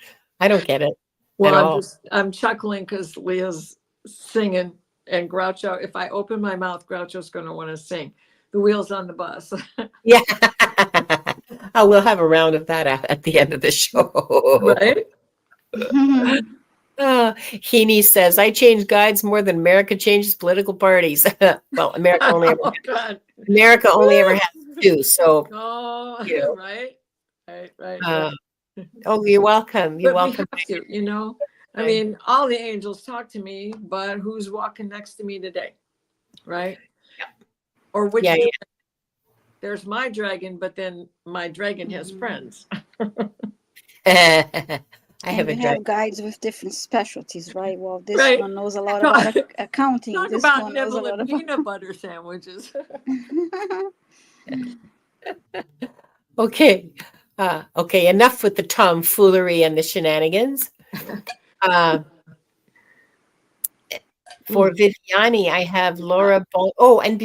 I don't get it. Well, I'm chuckling because Leah's singing, and Groucho, if I open my mouth, Groucho's going to want to sing The Wheels on the Bus. Yeah. Oh, we'll have a round of that at the end of the show. Right? Heaney says, I change guides more than America changes political parties. Well, America only ever has two. So, right. Oh, you're welcome. You're welcome. We have to, I mean, all the angels talk to me, but who's walking next to me today? Right? Yeah. Or which there's my dragon, but then my dragon has friends. I have guides with different specialties, right? Well, this one knows a lot about accounting. This one knows a lot about peanut butter sandwiches. Okay. Okay, enough with the tomfoolery and the shenanigans. For Viviane, I have Laura. And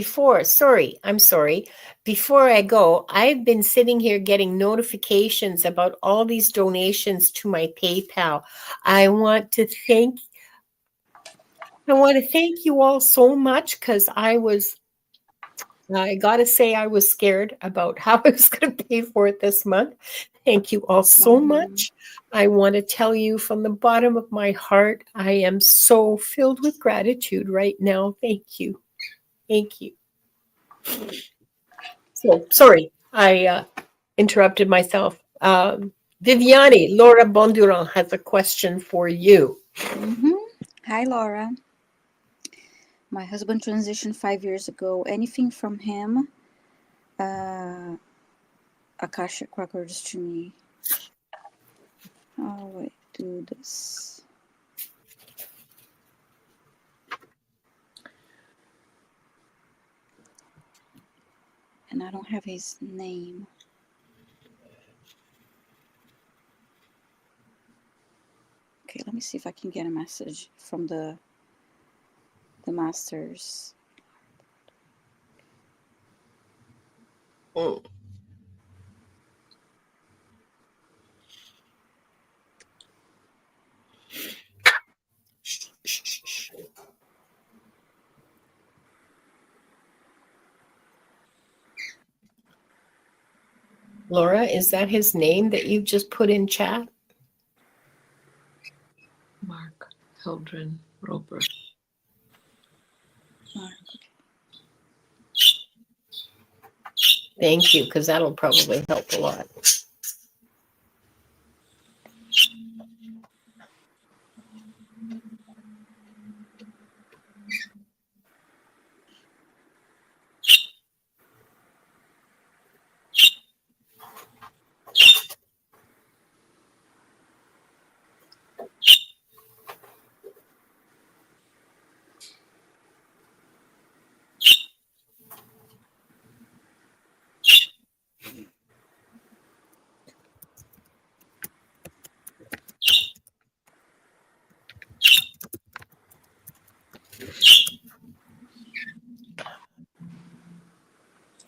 I'm sorry. Before I go, I've been sitting here getting notifications about all these donations to my PayPal. I want to thank you all so much, because I got to say, I was scared about how I was going to pay for it this month. Thank you all so much. I want to tell you from the bottom of my heart, I am so filled with gratitude right now. Thank you. Thank you. So, sorry, I interrupted myself. Viviane, Laura Bondurant has a question for you. Hi, Laura. My husband transitioned 5 years ago. Anything from him? Akashic Records to me. How do I do this? And I don't have his name. Okay, let me see if I can get a message from the masters. Oh. Laura, is that his name that you just put in chat? Mark Hildren Roper. Mark. Thank you, because that'll probably help a lot.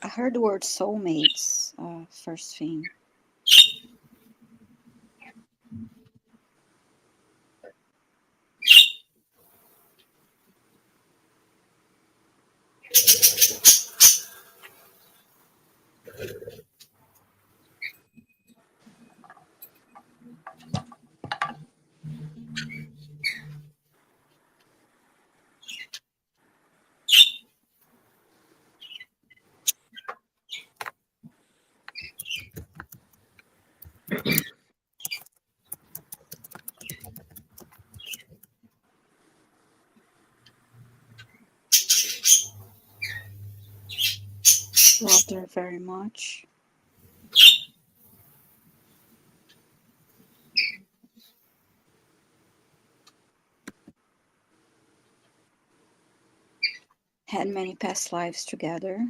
I heard the word soulmates first thing. her very much. Had many past lives together.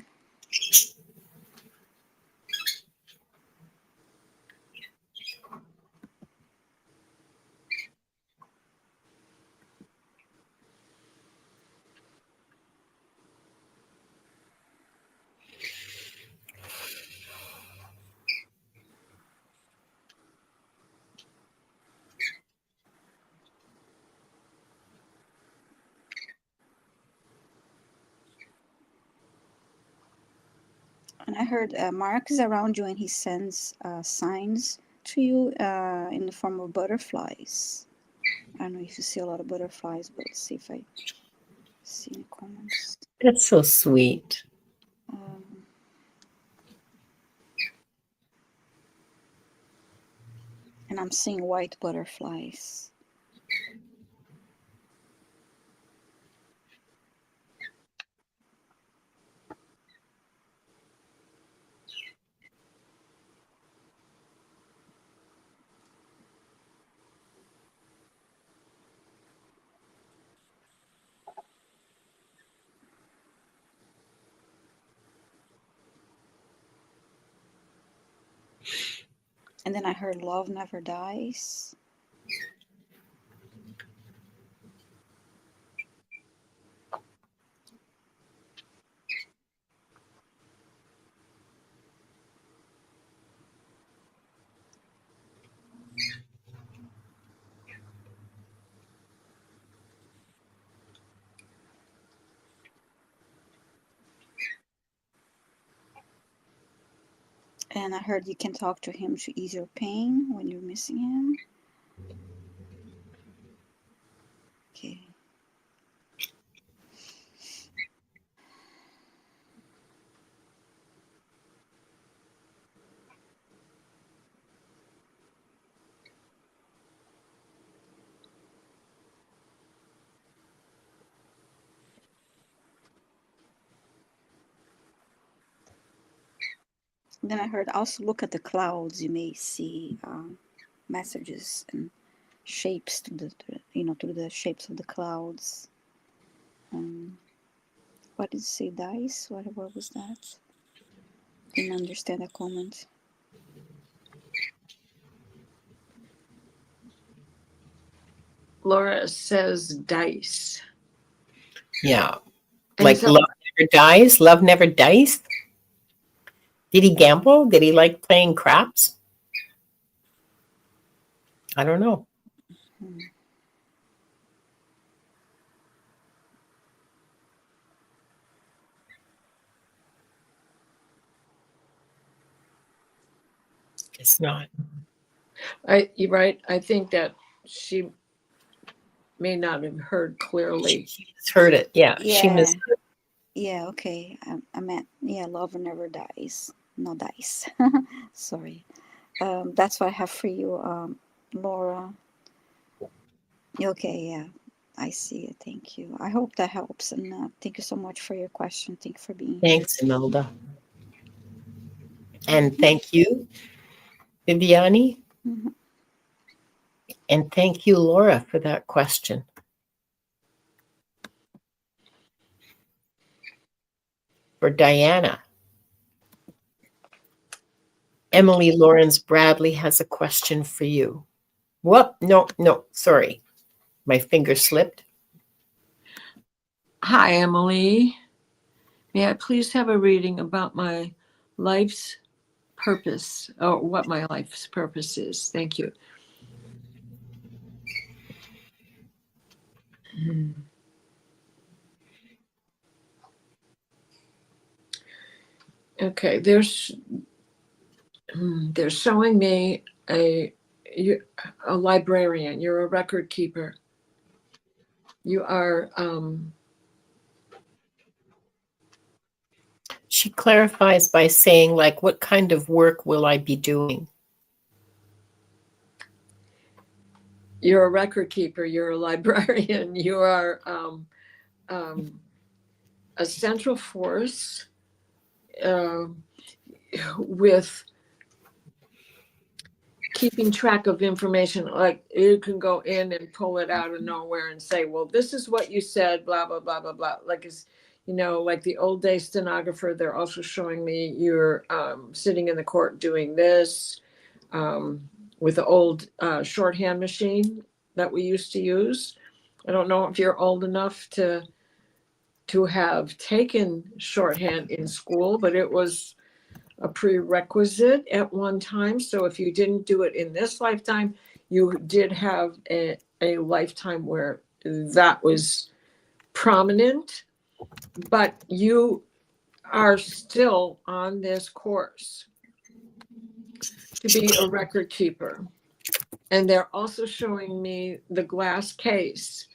And I heard Mark is around you and he sends signs to you in the form of butterflies. I don't know if you see a lot of butterflies, but let's see if I see any comments. That's so sweet. And I'm seeing white butterflies. And then I heard love never dies. And I heard you can talk to him to ease your pain when you're missing him. Okay. Then I heard also look at the clouds. You may see messages and shapes through the shapes of the clouds. What did you say, dice? What was that? Didn't understand that comment. Laura says dice. Yeah. Like love never dies? Love never dies? Did he gamble? Did he like playing craps? I don't know. It's not. You're right. I think that she may not have heard clearly. She heard it. Yeah. She missed it. Yeah, okay. I meant, love never dies. No dice. Sorry. That's what I have for you, Laura. Okay, yeah. I see it. Thank you. I hope that helps. And thank you so much for your question. Thank you for being here. Thanks, Imelda. And thank you, Viviane. Mm-hmm. And thank you, Laura, for that question. For Diana, Emily Lawrence Bradley has a question for you. Whoop, no, sorry. My finger slipped. Hi, Emily. May I please have a reading about my life's purpose, or what my life's purpose is? Thank you. Okay, they're showing me a librarian. You're a record keeper. You are. She clarifies by saying, like, what kind of work will I be doing? You're a record keeper. You're a librarian. You are a central force. with keeping track of information. Like you can go in and pull it out of nowhere and say, well, this is what you said, blah, blah, blah, blah, blah. Like it's, like the old day stenographer, they're also showing me you're sitting in the court doing this with the old shorthand machine that we used to use. I don't know if you're old enough to have taken shorthand in school, but it was a prerequisite at one time. So if you didn't do it in this lifetime, you did have a lifetime where that was prominent, but you are still on this course to be a record keeper. And they're also showing me the glass case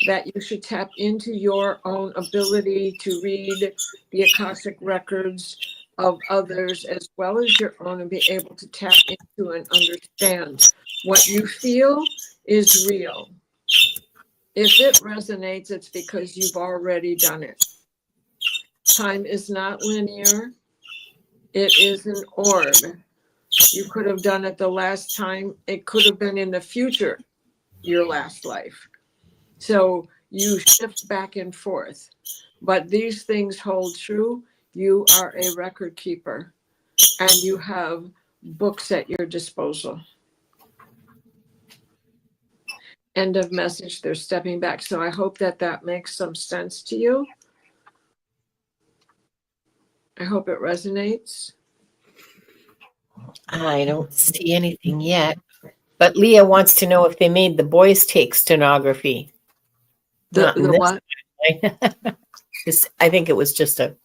that you should tap into your own ability to read the Akashic records of others as well as your own, and be able to tap into and understand what you feel is real. If it resonates, it's because you've already done it. Time is not linear. It is an orb. You could have done it the last time. It could have been in the future, your last life. So you shift back and forth. But these things hold true. You are a record keeper and you have books at your disposal. End of message. They're stepping back. So I hope that makes some sense to you. I hope it resonates. I don't see anything yet. But Leah wants to know if they made the boys take stenography. The what? I think it was just a...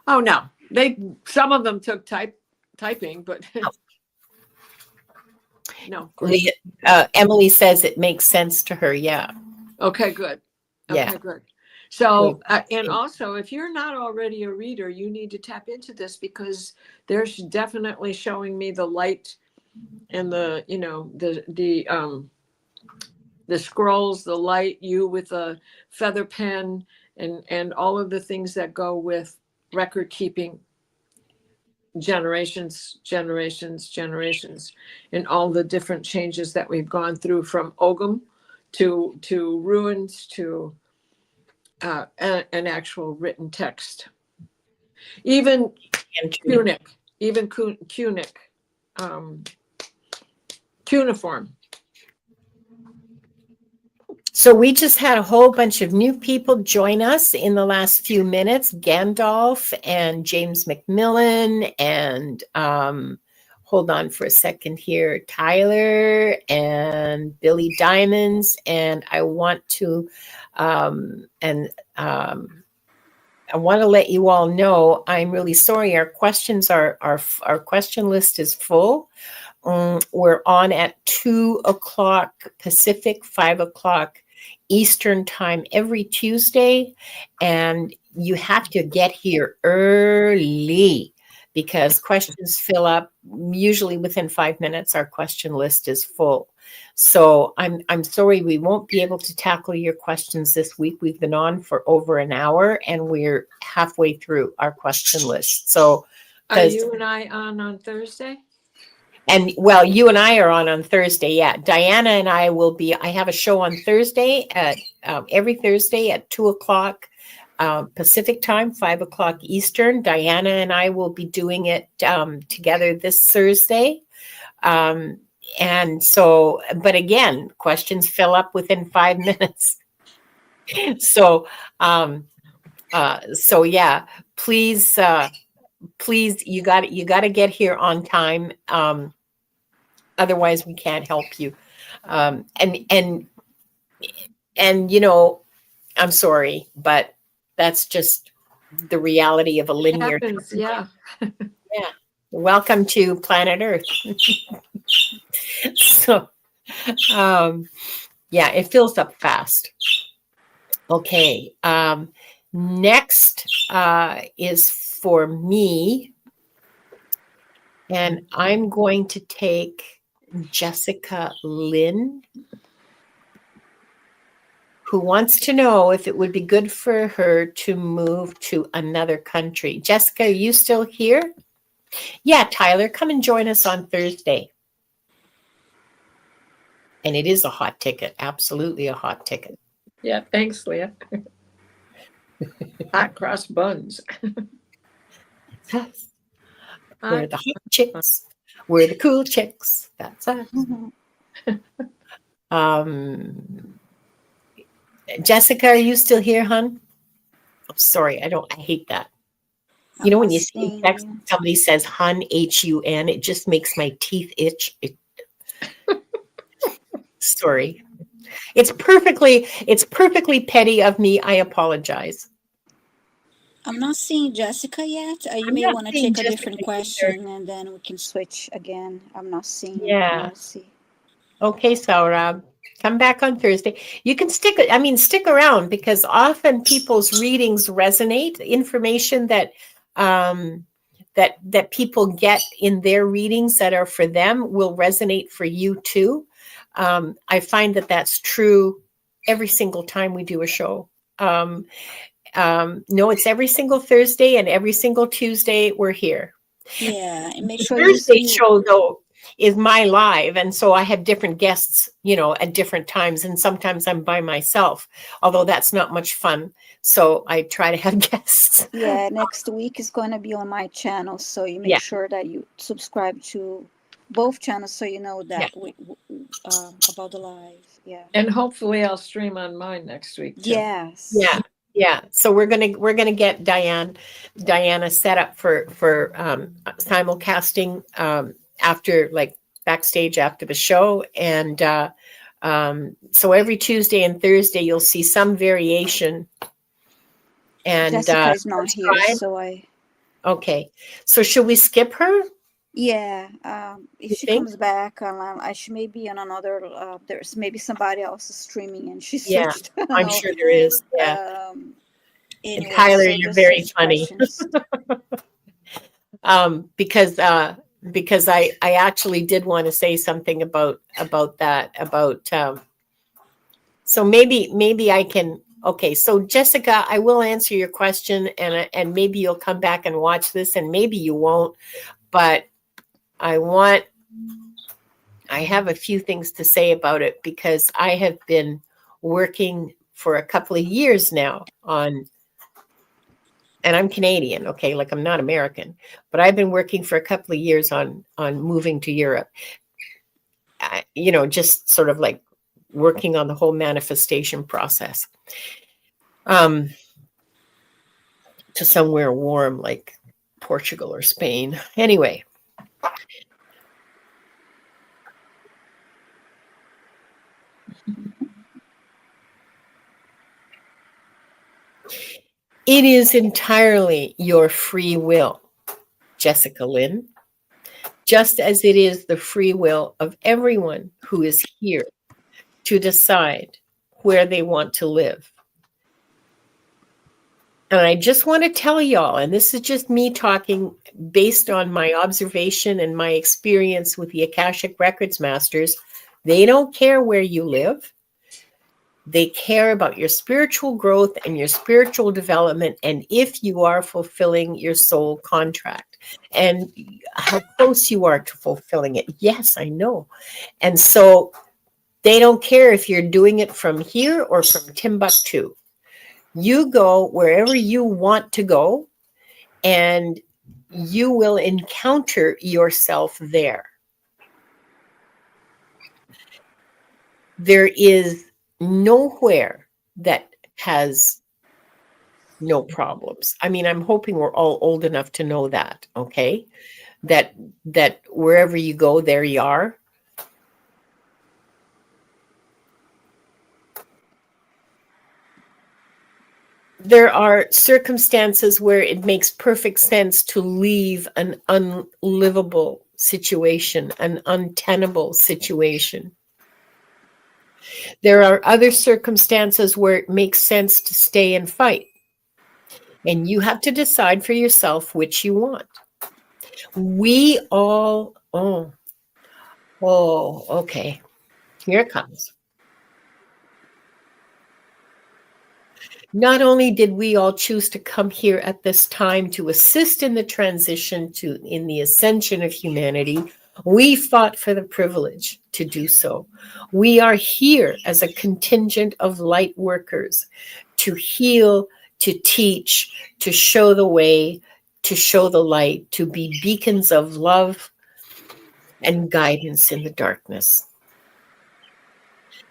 Oh, no. Some of them took typing, but no. Leah, Emily says it makes sense to her. Yeah. Okay, good. Yeah. Okay, good. So, and also, if you're not already a reader, you need to tap into this because they're definitely showing me the light and the scrolls, the light, you with a feather pen, and all of the things that go with record keeping, generations, and all the different changes that we've gone through from Ogum to ruins to an actual written text. Even cuneiform. So we just had a whole bunch of new people join us in the last few minutes. Gandalf and James McMillan and hold on for a second here, Tyler and Billy Diamonds. And I want to I want to let you all know I'm really sorry. Our questions our question list is full. We're on at 2:00 Pacific, 5:00 Eastern time every Tuesday, and you have to get here early because questions fill up usually within 5 minutes. Our question list is full. So I'm sorry we won't be able to tackle your questions this week. We've been on for over an hour and we're halfway through our question list. So are you and I on Thursday? And well, you and I are on Thursday. Yeah. Diana and I will be, I have a show on Thursday at every Thursday at 2:00 Pacific time, 5:00 Eastern. Diana and I will be doing it together this Thursday. And so, but again, questions fill up within 5 minutes. So, so yeah, please, you got to get here on time. Otherwise we can't help you. And I'm sorry, but that's just the reality of a linear. It happens, yeah. Yeah. Welcome to planet Earth. So, yeah, it fills up fast. Okay. Next is for me. And I'm going to take Jessica Lynn, who wants to know if it would be good for her to move to another country. Jessica, are you still here? Yeah, Tyler, come and join us on Thursday. And it is a hot ticket. Absolutely a hot ticket. Yeah, thanks, Leah. Hot cross buns. Us. We're the hot chicks. We're the cool chicks. That's us. Jessica, are you still here, hon? Oh, sorry, I hate that. You know, when you see text, somebody says hun, H-U-N, it just makes my teeth itch. Sorry. It's perfectly petty of me. I apologize. I'm not seeing Jessica yet. You may want to check a different question and then we can switch again. I'm not seeing Marcy. Okay, Saurabh. Come back on Thursday. You can stick around, because often people's readings resonate. Information that that people get in their readings that are for them will resonate for you too. I find that that's true every single time we do a show. No, it's every single Thursday and every single Tuesday we're here. Yeah, and make sure Thursday show though is my live, and so I have different guests, at different times, and sometimes I'm by myself, although that's not much fun. So I try to have guests. Yeah, next week is going to be on my channel, so you make sure that you subscribe to both channels so you know that about the live. Yeah, and hopefully I'll stream on mine next week too. Yes. Yeah. So we're gonna get Diana set up for simulcasting after, like, backstage after the show, and so every Tuesday and Thursday you'll see some variation. And Jessica is not here, so okay. So should we skip her? Yeah, if she comes back, she may be on another. There's maybe somebody else streaming, and she switched. I'm sure there is. Yeah. Anyway, Tyler, you're very funny. Because I actually did want to say something about that. So maybe I can. Okay, so Jessica, I will answer your question, and maybe you'll come back and watch this, and maybe you won't, but I have a few things to say about it, because I have been working for a couple of years now on, and I'm Canadian, okay, like I'm not American, but I've been working for a couple of years on moving to Europe. Just sort of like working on the whole manifestation process. To somewhere warm like Portugal or Spain. Anyway. It is entirely your free will, Jessica Lynn, just as it is the free will of everyone who is here to decide where they want to live. And I just want to tell y'all, and this is just me talking based on my observation and my experience with the Akashic Records Masters, they don't care where you live. They care about your spiritual growth and your spiritual development, and if you are fulfilling your soul contract and how close you are to fulfilling it. Yes, I know. And so they don't care if you're doing it from here or from Timbuktu. You go wherever you want to go, and you will encounter yourself there. There is nowhere that has no problems. I mean, I'm hoping we're all old enough to know that, okay? That wherever you go, there you are. There are circumstances where it makes perfect sense to leave an unlivable situation, an untenable situation. There are other circumstances where it makes sense to stay and fight. And you have to decide for yourself which you want. We all, okay. Here it comes. Not only did we all choose to come here at this time to assist in the transition in the ascension of humanity, we fought for the privilege to do so. We are here as a contingent of light workers to heal, to teach, to show the way, to show the light, to be beacons of love and guidance in the darkness.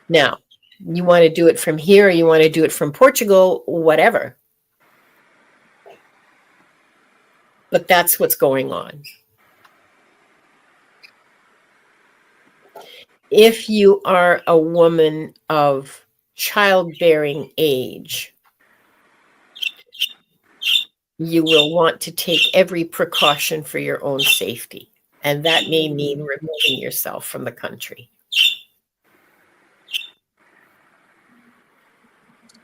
Now, you want to do it from here, or you want to do it from Portugal, whatever. But that's what's going on. If you are a woman of childbearing age, you will want to take every precaution for your own safety. And that may mean removing yourself from the country.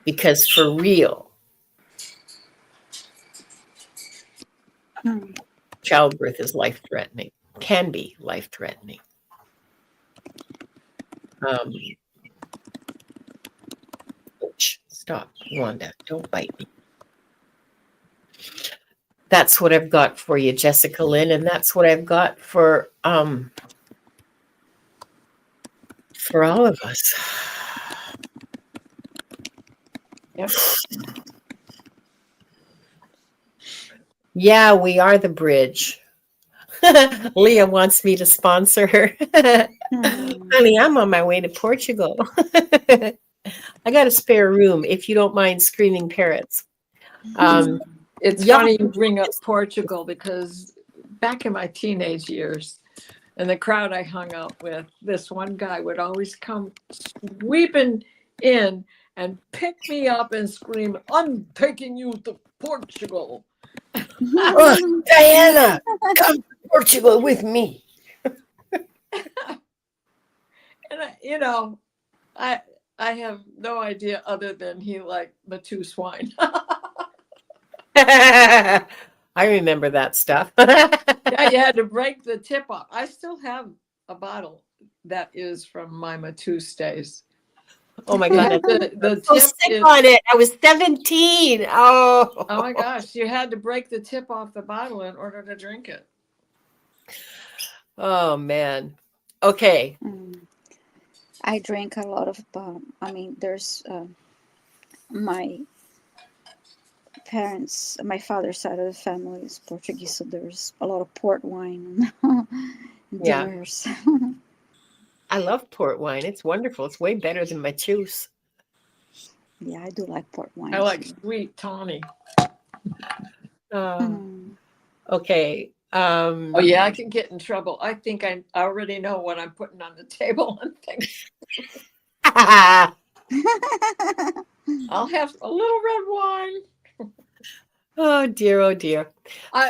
Because for real, childbirth is life-threatening, can be life-threatening. Stop, Wanda, don't bite me. That's what I've got for you, Jessica Lynn, and that's what I've got for all of us. Yep. Yeah, we are the bridge. Leah wants me to sponsor her. Honey, I'm on my way to Portugal. I got a spare room, if you don't mind screaming parrots. It's funny you bring up Portugal, because back in my teenage years, and the crowd I hung out with, this one guy would always come sweeping in and pick me up and scream, "I'm taking you to Portugal." Oh, Diana, come to Portugal with me. And I have no idea other than he liked Matus wine. I remember that stuff. Yeah, you had to break the tip off. I still have a bottle that is from my Matus days. Oh my God. The so sick on it. I was 17. Oh my gosh. You had to break the tip off the bottle in order to drink it. Oh man. Okay. I drink a lot of, there's my parents, my father's side of the family is Portuguese, so there's a lot of port wine and dinners. I love port wine. It's wonderful. It's way better than my juice. Yeah, I do like port wine. I like sweet tawny. Okay. Oh yeah, I can get in trouble. I think I already know what I'm putting on the table and things. I'll have a little red wine. Oh dear, oh dear.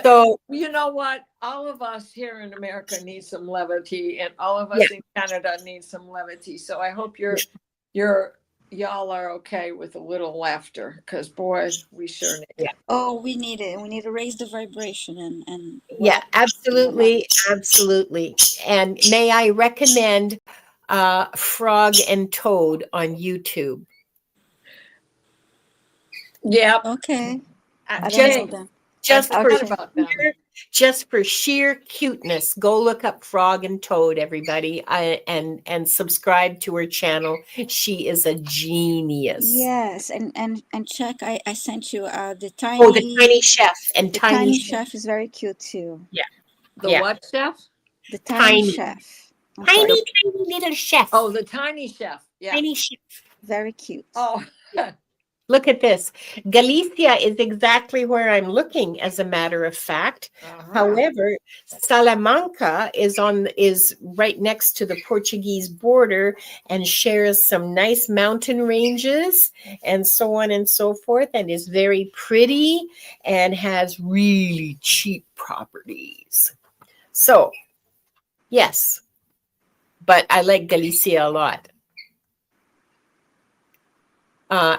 So you know what? All of us here in America need some levity, and all of us in Canada need some levity. So I hope y'all are okay with a little laughter, because boys, we sure need it. Oh, we need it. We need to raise the vibration and yeah, absolutely, absolutely. And may I recommend Frog and Toad on YouTube? Yeah. Okay. Just for sheer cuteness, go look up Frog and Toad, everybody, and subscribe to her channel. She is a genius. Yes, and check. I sent you the tiny. Oh, the tiny chef and the tiny chef is very cute too. Yeah. The what chef? The tiny chef. Tiny little chef. Oh, the tiny chef. Yeah. Tiny chef. Very cute. Oh. Look at this. Galicia is exactly where I'm looking, as a matter of fact. However, Salamanca is right next to the Portuguese border and shares some nice mountain ranges and so on and so forth, and is very pretty and has really cheap properties. So, yes, but I like Galicia a lot.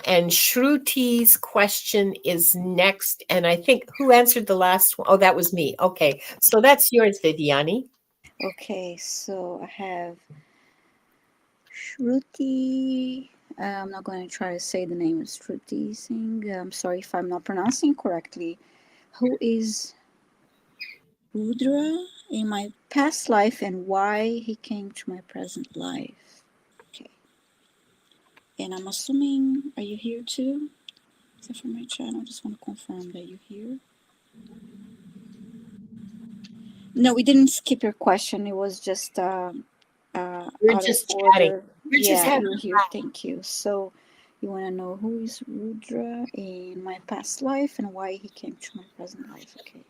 And Shruti's question is next. And I think, who answered the last one? Oh, that was me. Okay. So that's yours, Viviane. Okay. So I have Shruti. I'm not going to try to say the name stripteasing. I'm sorry if I'm not pronouncing correctly. Who is Rudra in my past life and why he came to my present life? Okay. And I'm assuming, are you here too? Is that from my channel? I just want to confirm that you're here. No, we didn't skip your question. It was just We're out just of chatting. order. We're just Yeah, having you're here. Thank you. So you want to know who is Rudra in my past life and why he came to my present life. Okay.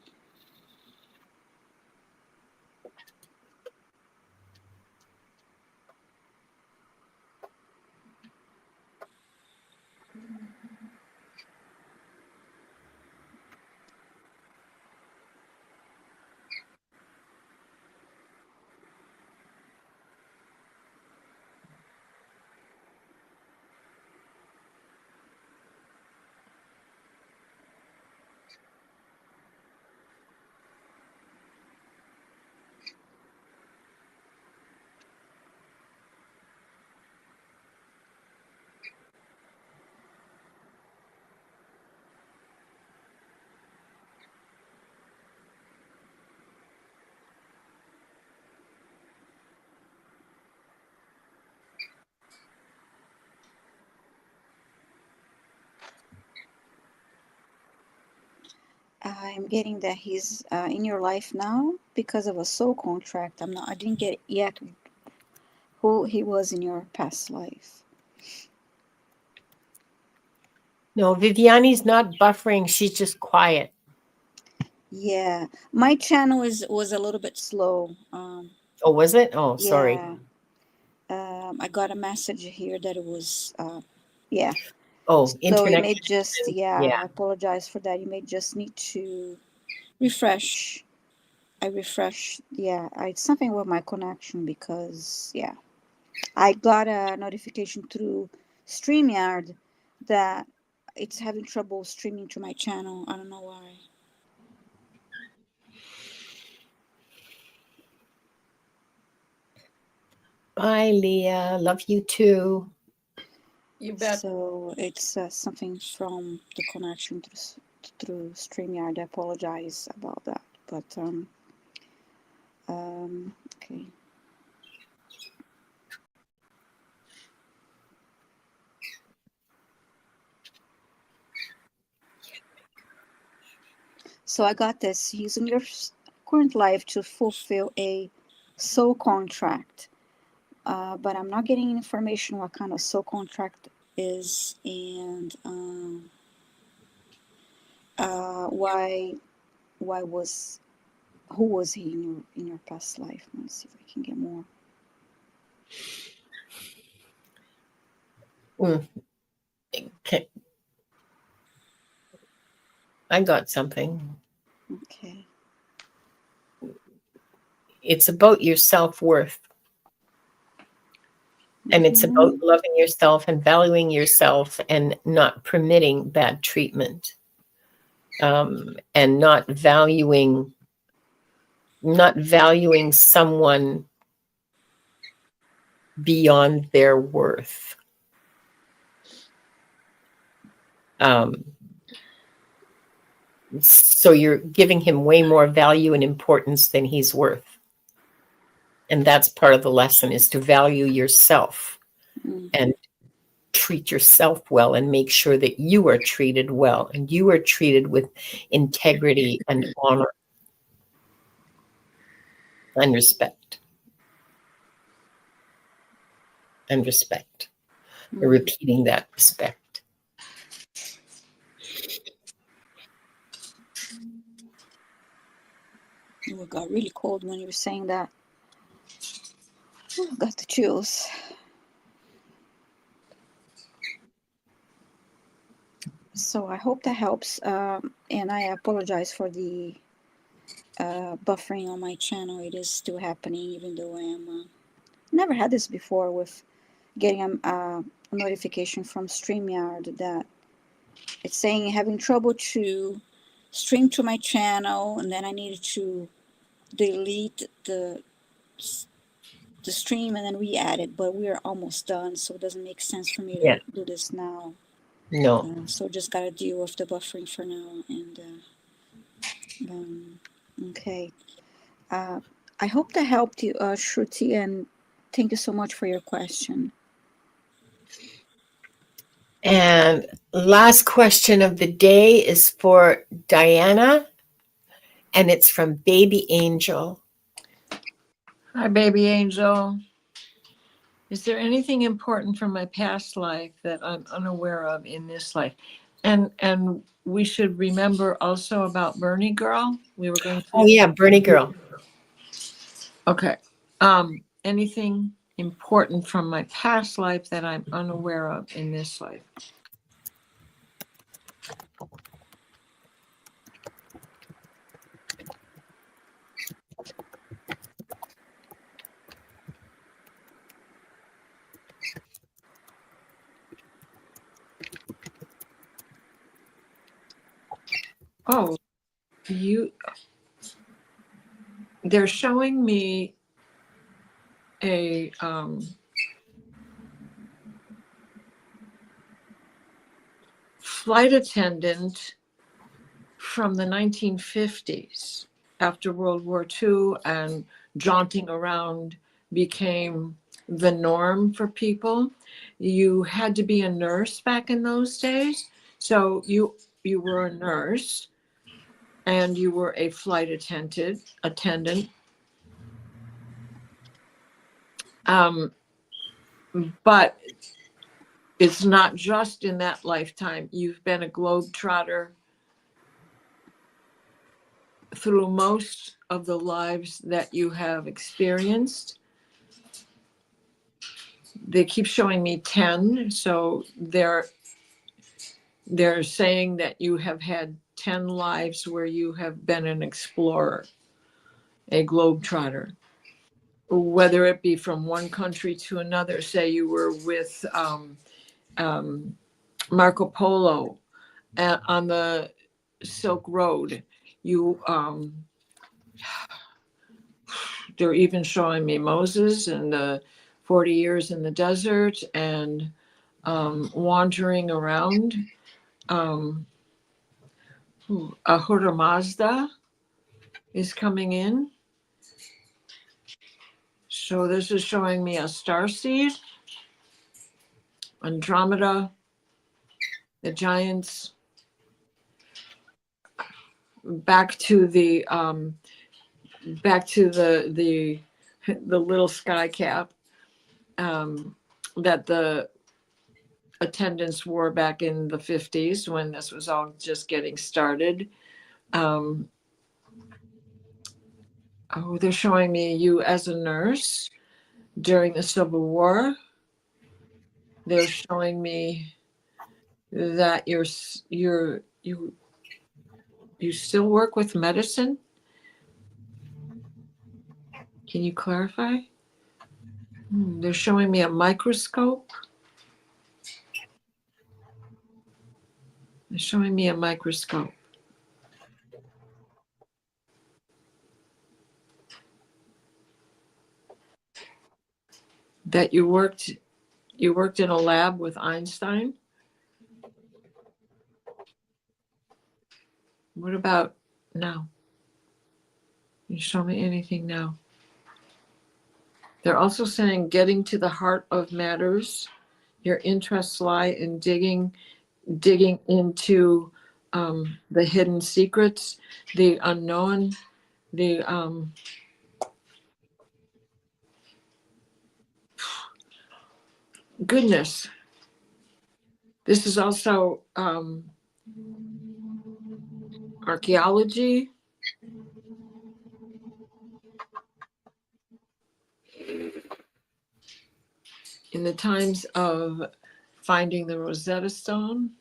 I'm getting that he's in your life now because of a soul contract. I didn't get yet who he was in your past life. No, Viviane's not buffering. She's just quiet. Yeah, my channel was a little bit slow. Oh, was it? Oh, sorry. Yeah. I got a message here that it was, yeah. Oh, So internet. you may just, Yeah. I apologize for that. You may just need to refresh. I refreshed, it's something with my connection because, I got a notification through StreamYard that it's having trouble streaming to my channel. I don't know why. Bye, Leah. Love you too. You bet. So it's something from the connection through StreamYard. I apologize about that. But, okay. So I got this using your current life to fulfill a soul contract. But I'm not getting information what kind of soul contract is and why was who was he in your past life? Let's see if I can get more. Okay. I got something. Okay. It's about your self-worth. And it's about loving yourself and valuing yourself and not permitting bad treatment. And not valuing someone beyond their worth. So you're giving him way more value and importance than he's worth. And that's part of the lesson, is to value yourself and treat yourself well and make sure that you are treated well and you are treated with integrity and honor and respect. And respect. You're repeating that respect. It got really cold when you were saying that. I got the chills. So I hope that helps. And I apologize for the buffering on my channel. It is still happening, even though I am. Never had this before with getting a notification from StreamYard that it's saying having trouble to stream to my channel, and then I needed to delete the the stream and then re-add it, but we're almost done, so it doesn't make sense for me to do this now. No. So just gotta deal with the buffering for now. And okay. I hope that helped you, Shruti, and thank you so much for your question. And last question of the day is for Diana, and it's from Baby Angel. Hi, Baby Angel. Is there anything important from my past life that I'm unaware of in this life? And we should remember also about Bernie Girl. We were going to. Oh yeah, Bernie Girl. Okay. Anything important from my past life that I'm unaware of in this life? Oh, they're showing me a flight attendant from the 1950s after World War II, and jaunting around became the norm for people. You had to be a nurse back in those days. So you were a nurse and you were a flight attendant. But it's not just in that lifetime. You've been a globetrotter through most of the lives that you have experienced. They keep showing me 10, so they're saying that you have had 10 lives where you have been an explorer, a globetrotter, whether it be from one country to another. Say you were with Marco Polo on the Silk Road. They're even showing me Moses and the 40 years in the desert and wandering around. Ahura Mazda is coming in. So this is showing me a starseed, Andromeda, the giants. Back to the little sky cap that the attendants wore back in the 50s when this was all just getting started. They're showing me you as a nurse during the Civil War. They're showing me that you still work with medicine. Can you clarify? They're showing me a microscope. They're showing me a microscope. That you worked in a lab with Einstein. What about now? Can you show me anything now? They're also saying getting to the heart of matters. Your interests lie in digging into the hidden secrets, the unknown, the goodness. This is also archaeology. In the times of finding the Rosetta Stone.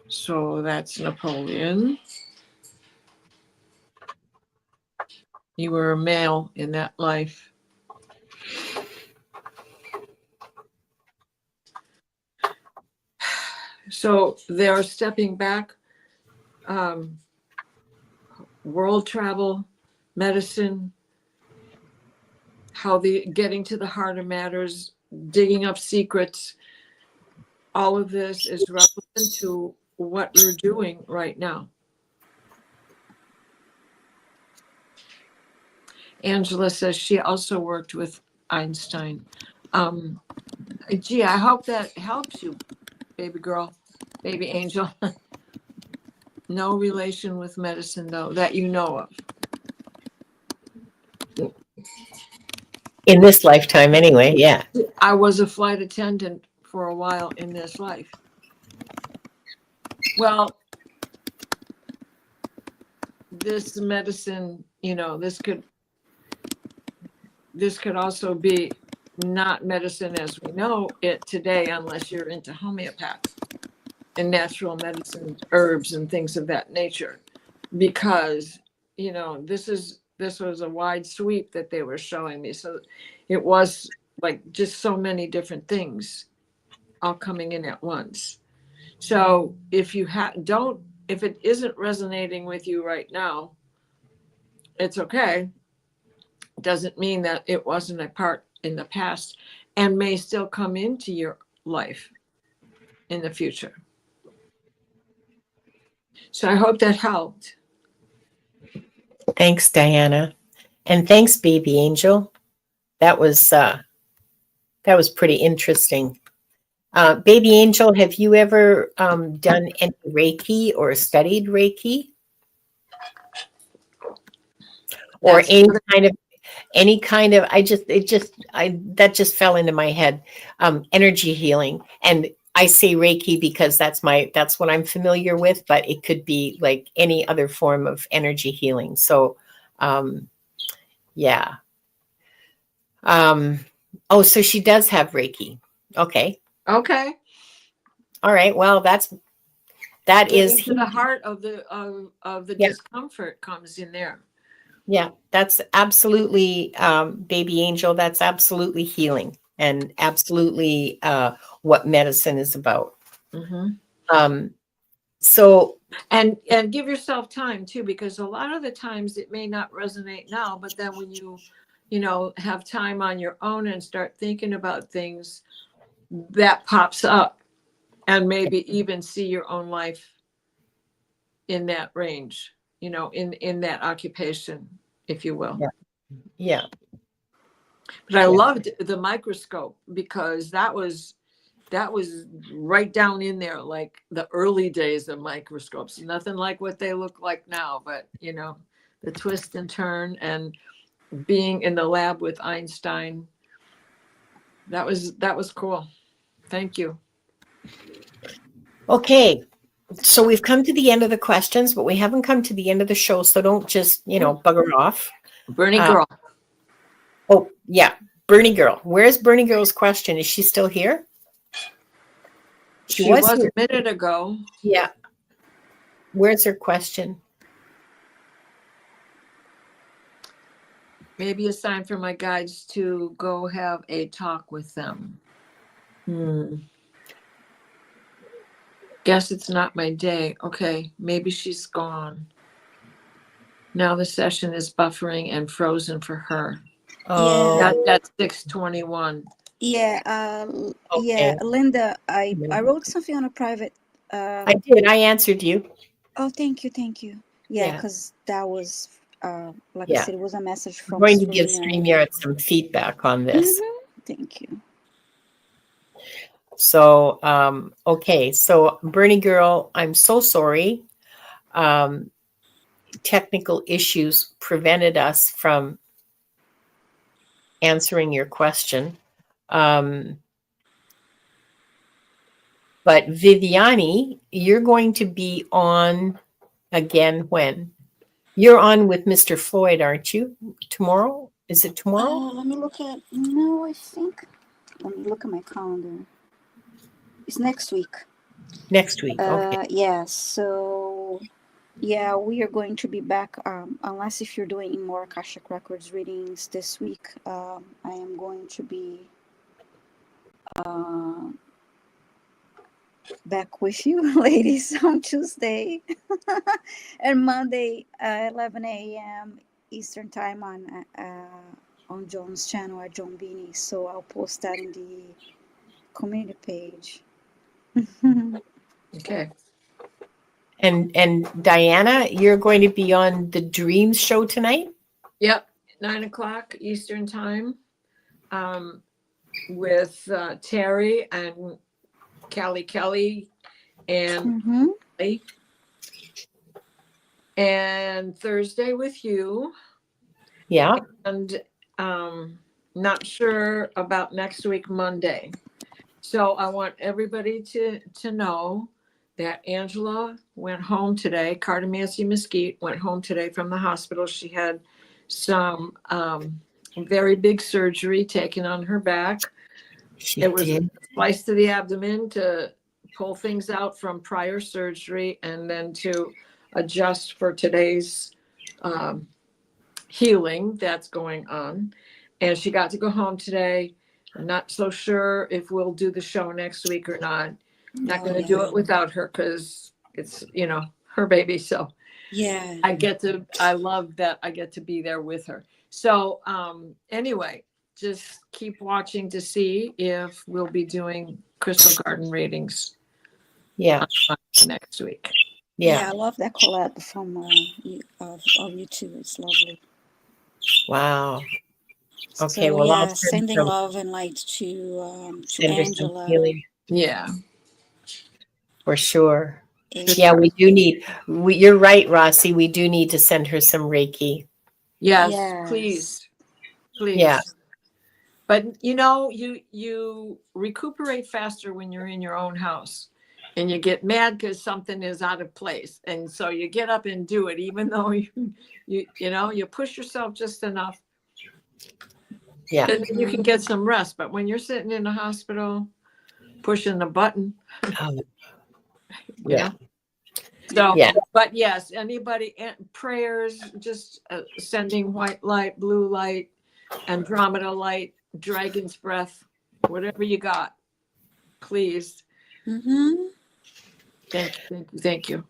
So that's Napoleon. You were a male in that life. So they're stepping back. World travel, medicine, how the getting to the heart of matters, digging up secrets, all of this is relevant to what you're doing right now. Angela says she also worked with Einstein. Gee, I hope that helps you, baby girl, baby angel. No relation with medicine, though, that you know of. In this lifetime, anyway, yeah. I was a flight attendant for a while in this life. Well, this medicine, you know, this could also be not medicine as we know it today, unless you're into homeopathy and natural medicine, herbs and things of that nature, because, you know, this was a wide sweep that they were showing me. So it was like just so many different things all coming in at once. So if you if it isn't resonating with you right now, it's okay. Doesn't mean that it wasn't a part in the past and may still come into your life in the future. So I hope that helped. Thanks, Diana. And thanks, baby angel. That was pretty interesting. Baby angel, have you ever done any Reiki or studied Reiki? Or any kind of that just fell into my head. Energy healing. And I say Reiki because that's what I'm familiar with, but it could be like any other form of energy healing. So yeah. Oh, so she does have Reiki. Okay. All right. Well, that is to the heart of the discomfort comes in there. Yeah, that's absolutely, baby angel. That's absolutely healing and absolutely what medicine is about. Mm-hmm. So and give yourself time too, because a lot of the times it may not resonate now, but then when you have time on your own and start thinking about things, that pops up, and maybe even see your own life in that range, in that occupation, if you will. Yeah. But I loved the microscope, because that was right down in there, like the early days of microscopes. Nothing like what they look like now, but the twist and turn, and being in the lab with Einstein, that was cool. Thank you. Okay. So we've come to the end of the questions, but we haven't come to the end of the show. So don't just, bugger off. Bernie girl. Oh, yeah. Bernie girl. Where's Bernie girl's question? Is she still here? She was here a minute ago. Yeah. Where's her question? Maybe a sign for my guides to go have a talk with them. Guess it's not my day. Okay, maybe she's gone. Now the session is buffering and frozen for her. Oh, that's 6:21. Yeah, okay. Yeah, Linda, I wrote something on a private. I did. I answered you. Oh, thank you. Yeah, because that was I said, it was a message from. I'm going to give StreamYard some feedback on this. Mm-hmm. Thank you. So, okay. So, Bernie girl, I'm so sorry. Technical issues prevented us from answering your question. But Viviane, you're going to be on again when? You're on with Mr. Floyd, aren't you? Tomorrow? Is it tomorrow? Let me look at. No, I think. Let me look at my calendar. It's next week. Next week. Okay. Yeah. So, yeah, we are going to be back. Unless if you're doing more Akashic Records readings this week, I am going to be back with you, ladies, on Tuesday and Monday, 11 a.m. Eastern time on on John's channel at John Beanie. So I'll post that in the community page. Okay. And Diana, you're going to be on the Dreams show tonight? Yep, 9:00 Eastern time, with Terry and Kelly and and Thursday with you. Yeah. And not sure about next week, Monday. So I want everybody to know that Angela went home today. Cardamancy Mesquite went home today from the hospital. She had some very big surgery taken on her back. It was a slice to the abdomen to pull things out from prior surgery and then to adjust for today's healing that's going on. And she got to go home today. I'm not so sure if we'll do the show next week or not. Not going to do it without her because it's, her baby. So yeah, I love that I get to be there with her. So anyway, just keep watching to see if we'll be doing Crystal Garden readings. Yeah. Next week. Yeah, I love that collab from of you two. It's lovely. Wow. Okay, so, well, yeah, I'll sending love and light to Angela. Yeah, for sure. And Yeah, we do need. You're right, Rossi. We do need to send her some Reiki. yes. Please. Yeah. But you recuperate faster when you're in your own house, and you get mad because something is out of place, and so you get up and do it, even though you push yourself just enough. Yeah. And you can get some rest. But when you're sitting in the hospital, pushing the button, yeah. So, but yes, anybody, prayers, just sending white light, blue light, Andromeda light, dragon's breath, whatever you got, please. Thank you.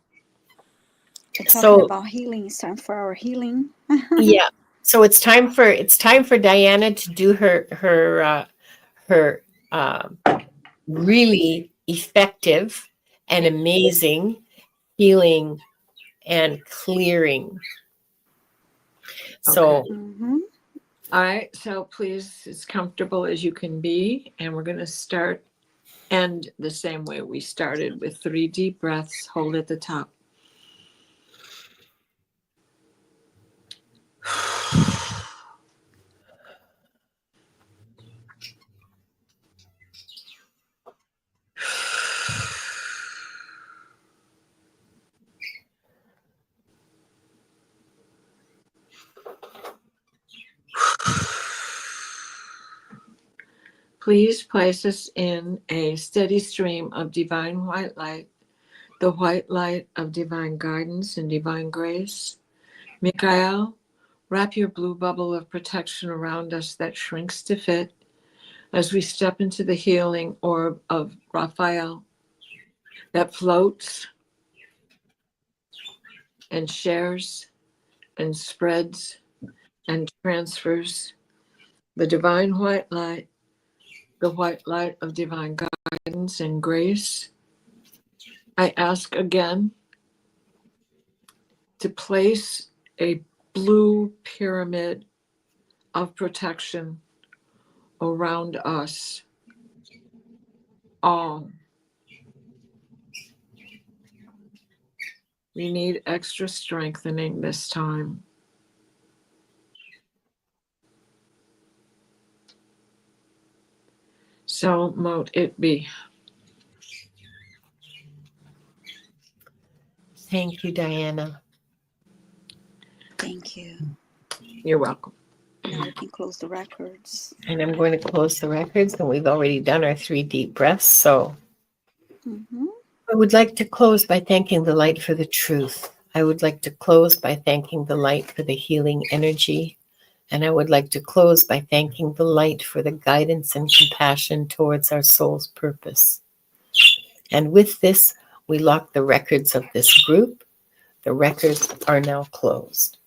We're talking about healing. It's time for our healing. Yeah. So it's time for Diana to do her really effective and amazing healing and clearing. So, all right. So please, as comfortable as you can be, and we're going to end the same way we started, with 3 deep breaths. Hold at the top. Please place us in a steady stream of divine white light, the white light of divine guidance and divine grace. Michael, wrap your blue bubble of protection around us that shrinks to fit as we step into the healing orb of Raphael that floats and shares and spreads and transfers the divine white light, the white light of divine guidance and grace. I ask again to place a blue pyramid of protection around us all. We need extra strengthening this time. So mote it be. thank you, Diana. Thank you. You're welcome. Now we can close the records. And I'm going to close the records, and we've already done our 3 deep breaths. So I would like to close by thanking the light for the truth. I would like to close by thanking the light for the healing energy. And I would like to close by thanking the light for the guidance and compassion towards our soul's purpose. And with this, we lock the records of this group. The records are now closed.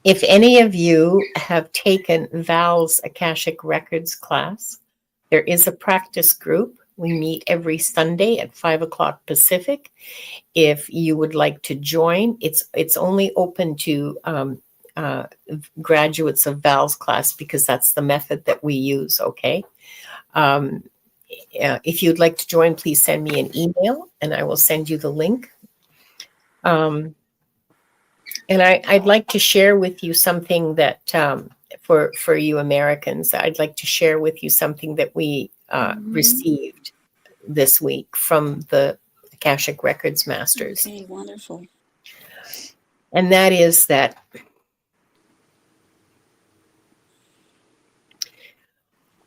If any of you have taken Val's Akashic Records class, there is a practice group. We meet every Sunday at 5 o'clock Pacific. If you would like to join, it's only open to graduates of Val's class because that's the method that we use, okay? If you'd like to join, please send me an email and I will send you the link. And I'd like to share with you something that, for you Americans, I'd like to share with you something that we received this week from the Akashic Records Masters. Okay, wonderful. And that is that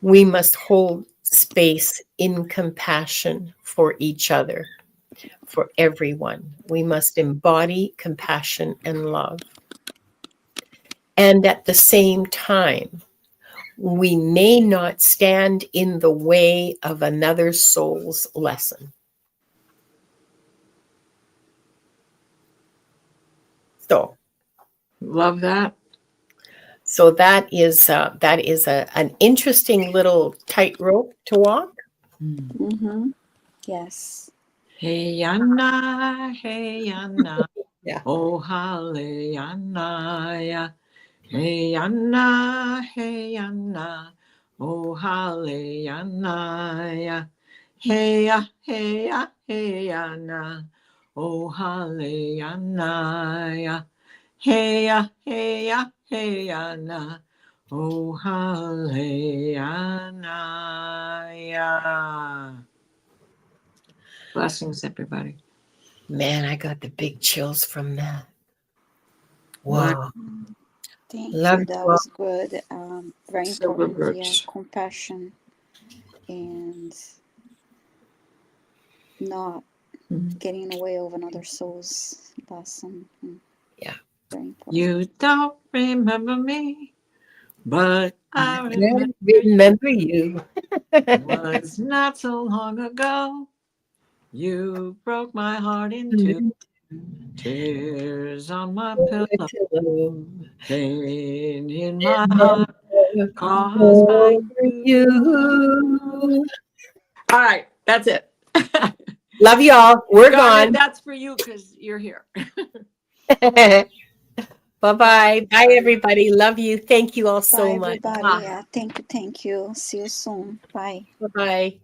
we must hold space in compassion for each other. For everyone. We must embody compassion and love. And at the same time, we may not stand in the way of another soul's lesson. So, love that. So that is an interesting little tightrope to walk. Mm-hmm. Yes. Hey Anna, hey Anna, Yeah. oh hallelujah. Hey Anna, hey Anna, oh hallelujah. Hey hey hey Anna, oh hallelujah. Hey hey hey Anna, oh hallelujah. Blessings, everybody. Man, I got the big chills from that. Wow. Thank Love you. That was good. Very important. Yeah, compassion and not getting in the way of another soul's lesson. Yeah. Very important. You don't remember me, but I remember you. was not so long ago. You broke my heart in two. Tears on my pillow. Pain in my heart caused by you. All right, that's it. Love y'all. We're Garnet, gone. that's for you because you're here. Bye-bye. Bye, everybody. Love you. Thank you all so Bye, much. everybody. Yeah, thank you. See you soon. Bye. Bye-bye.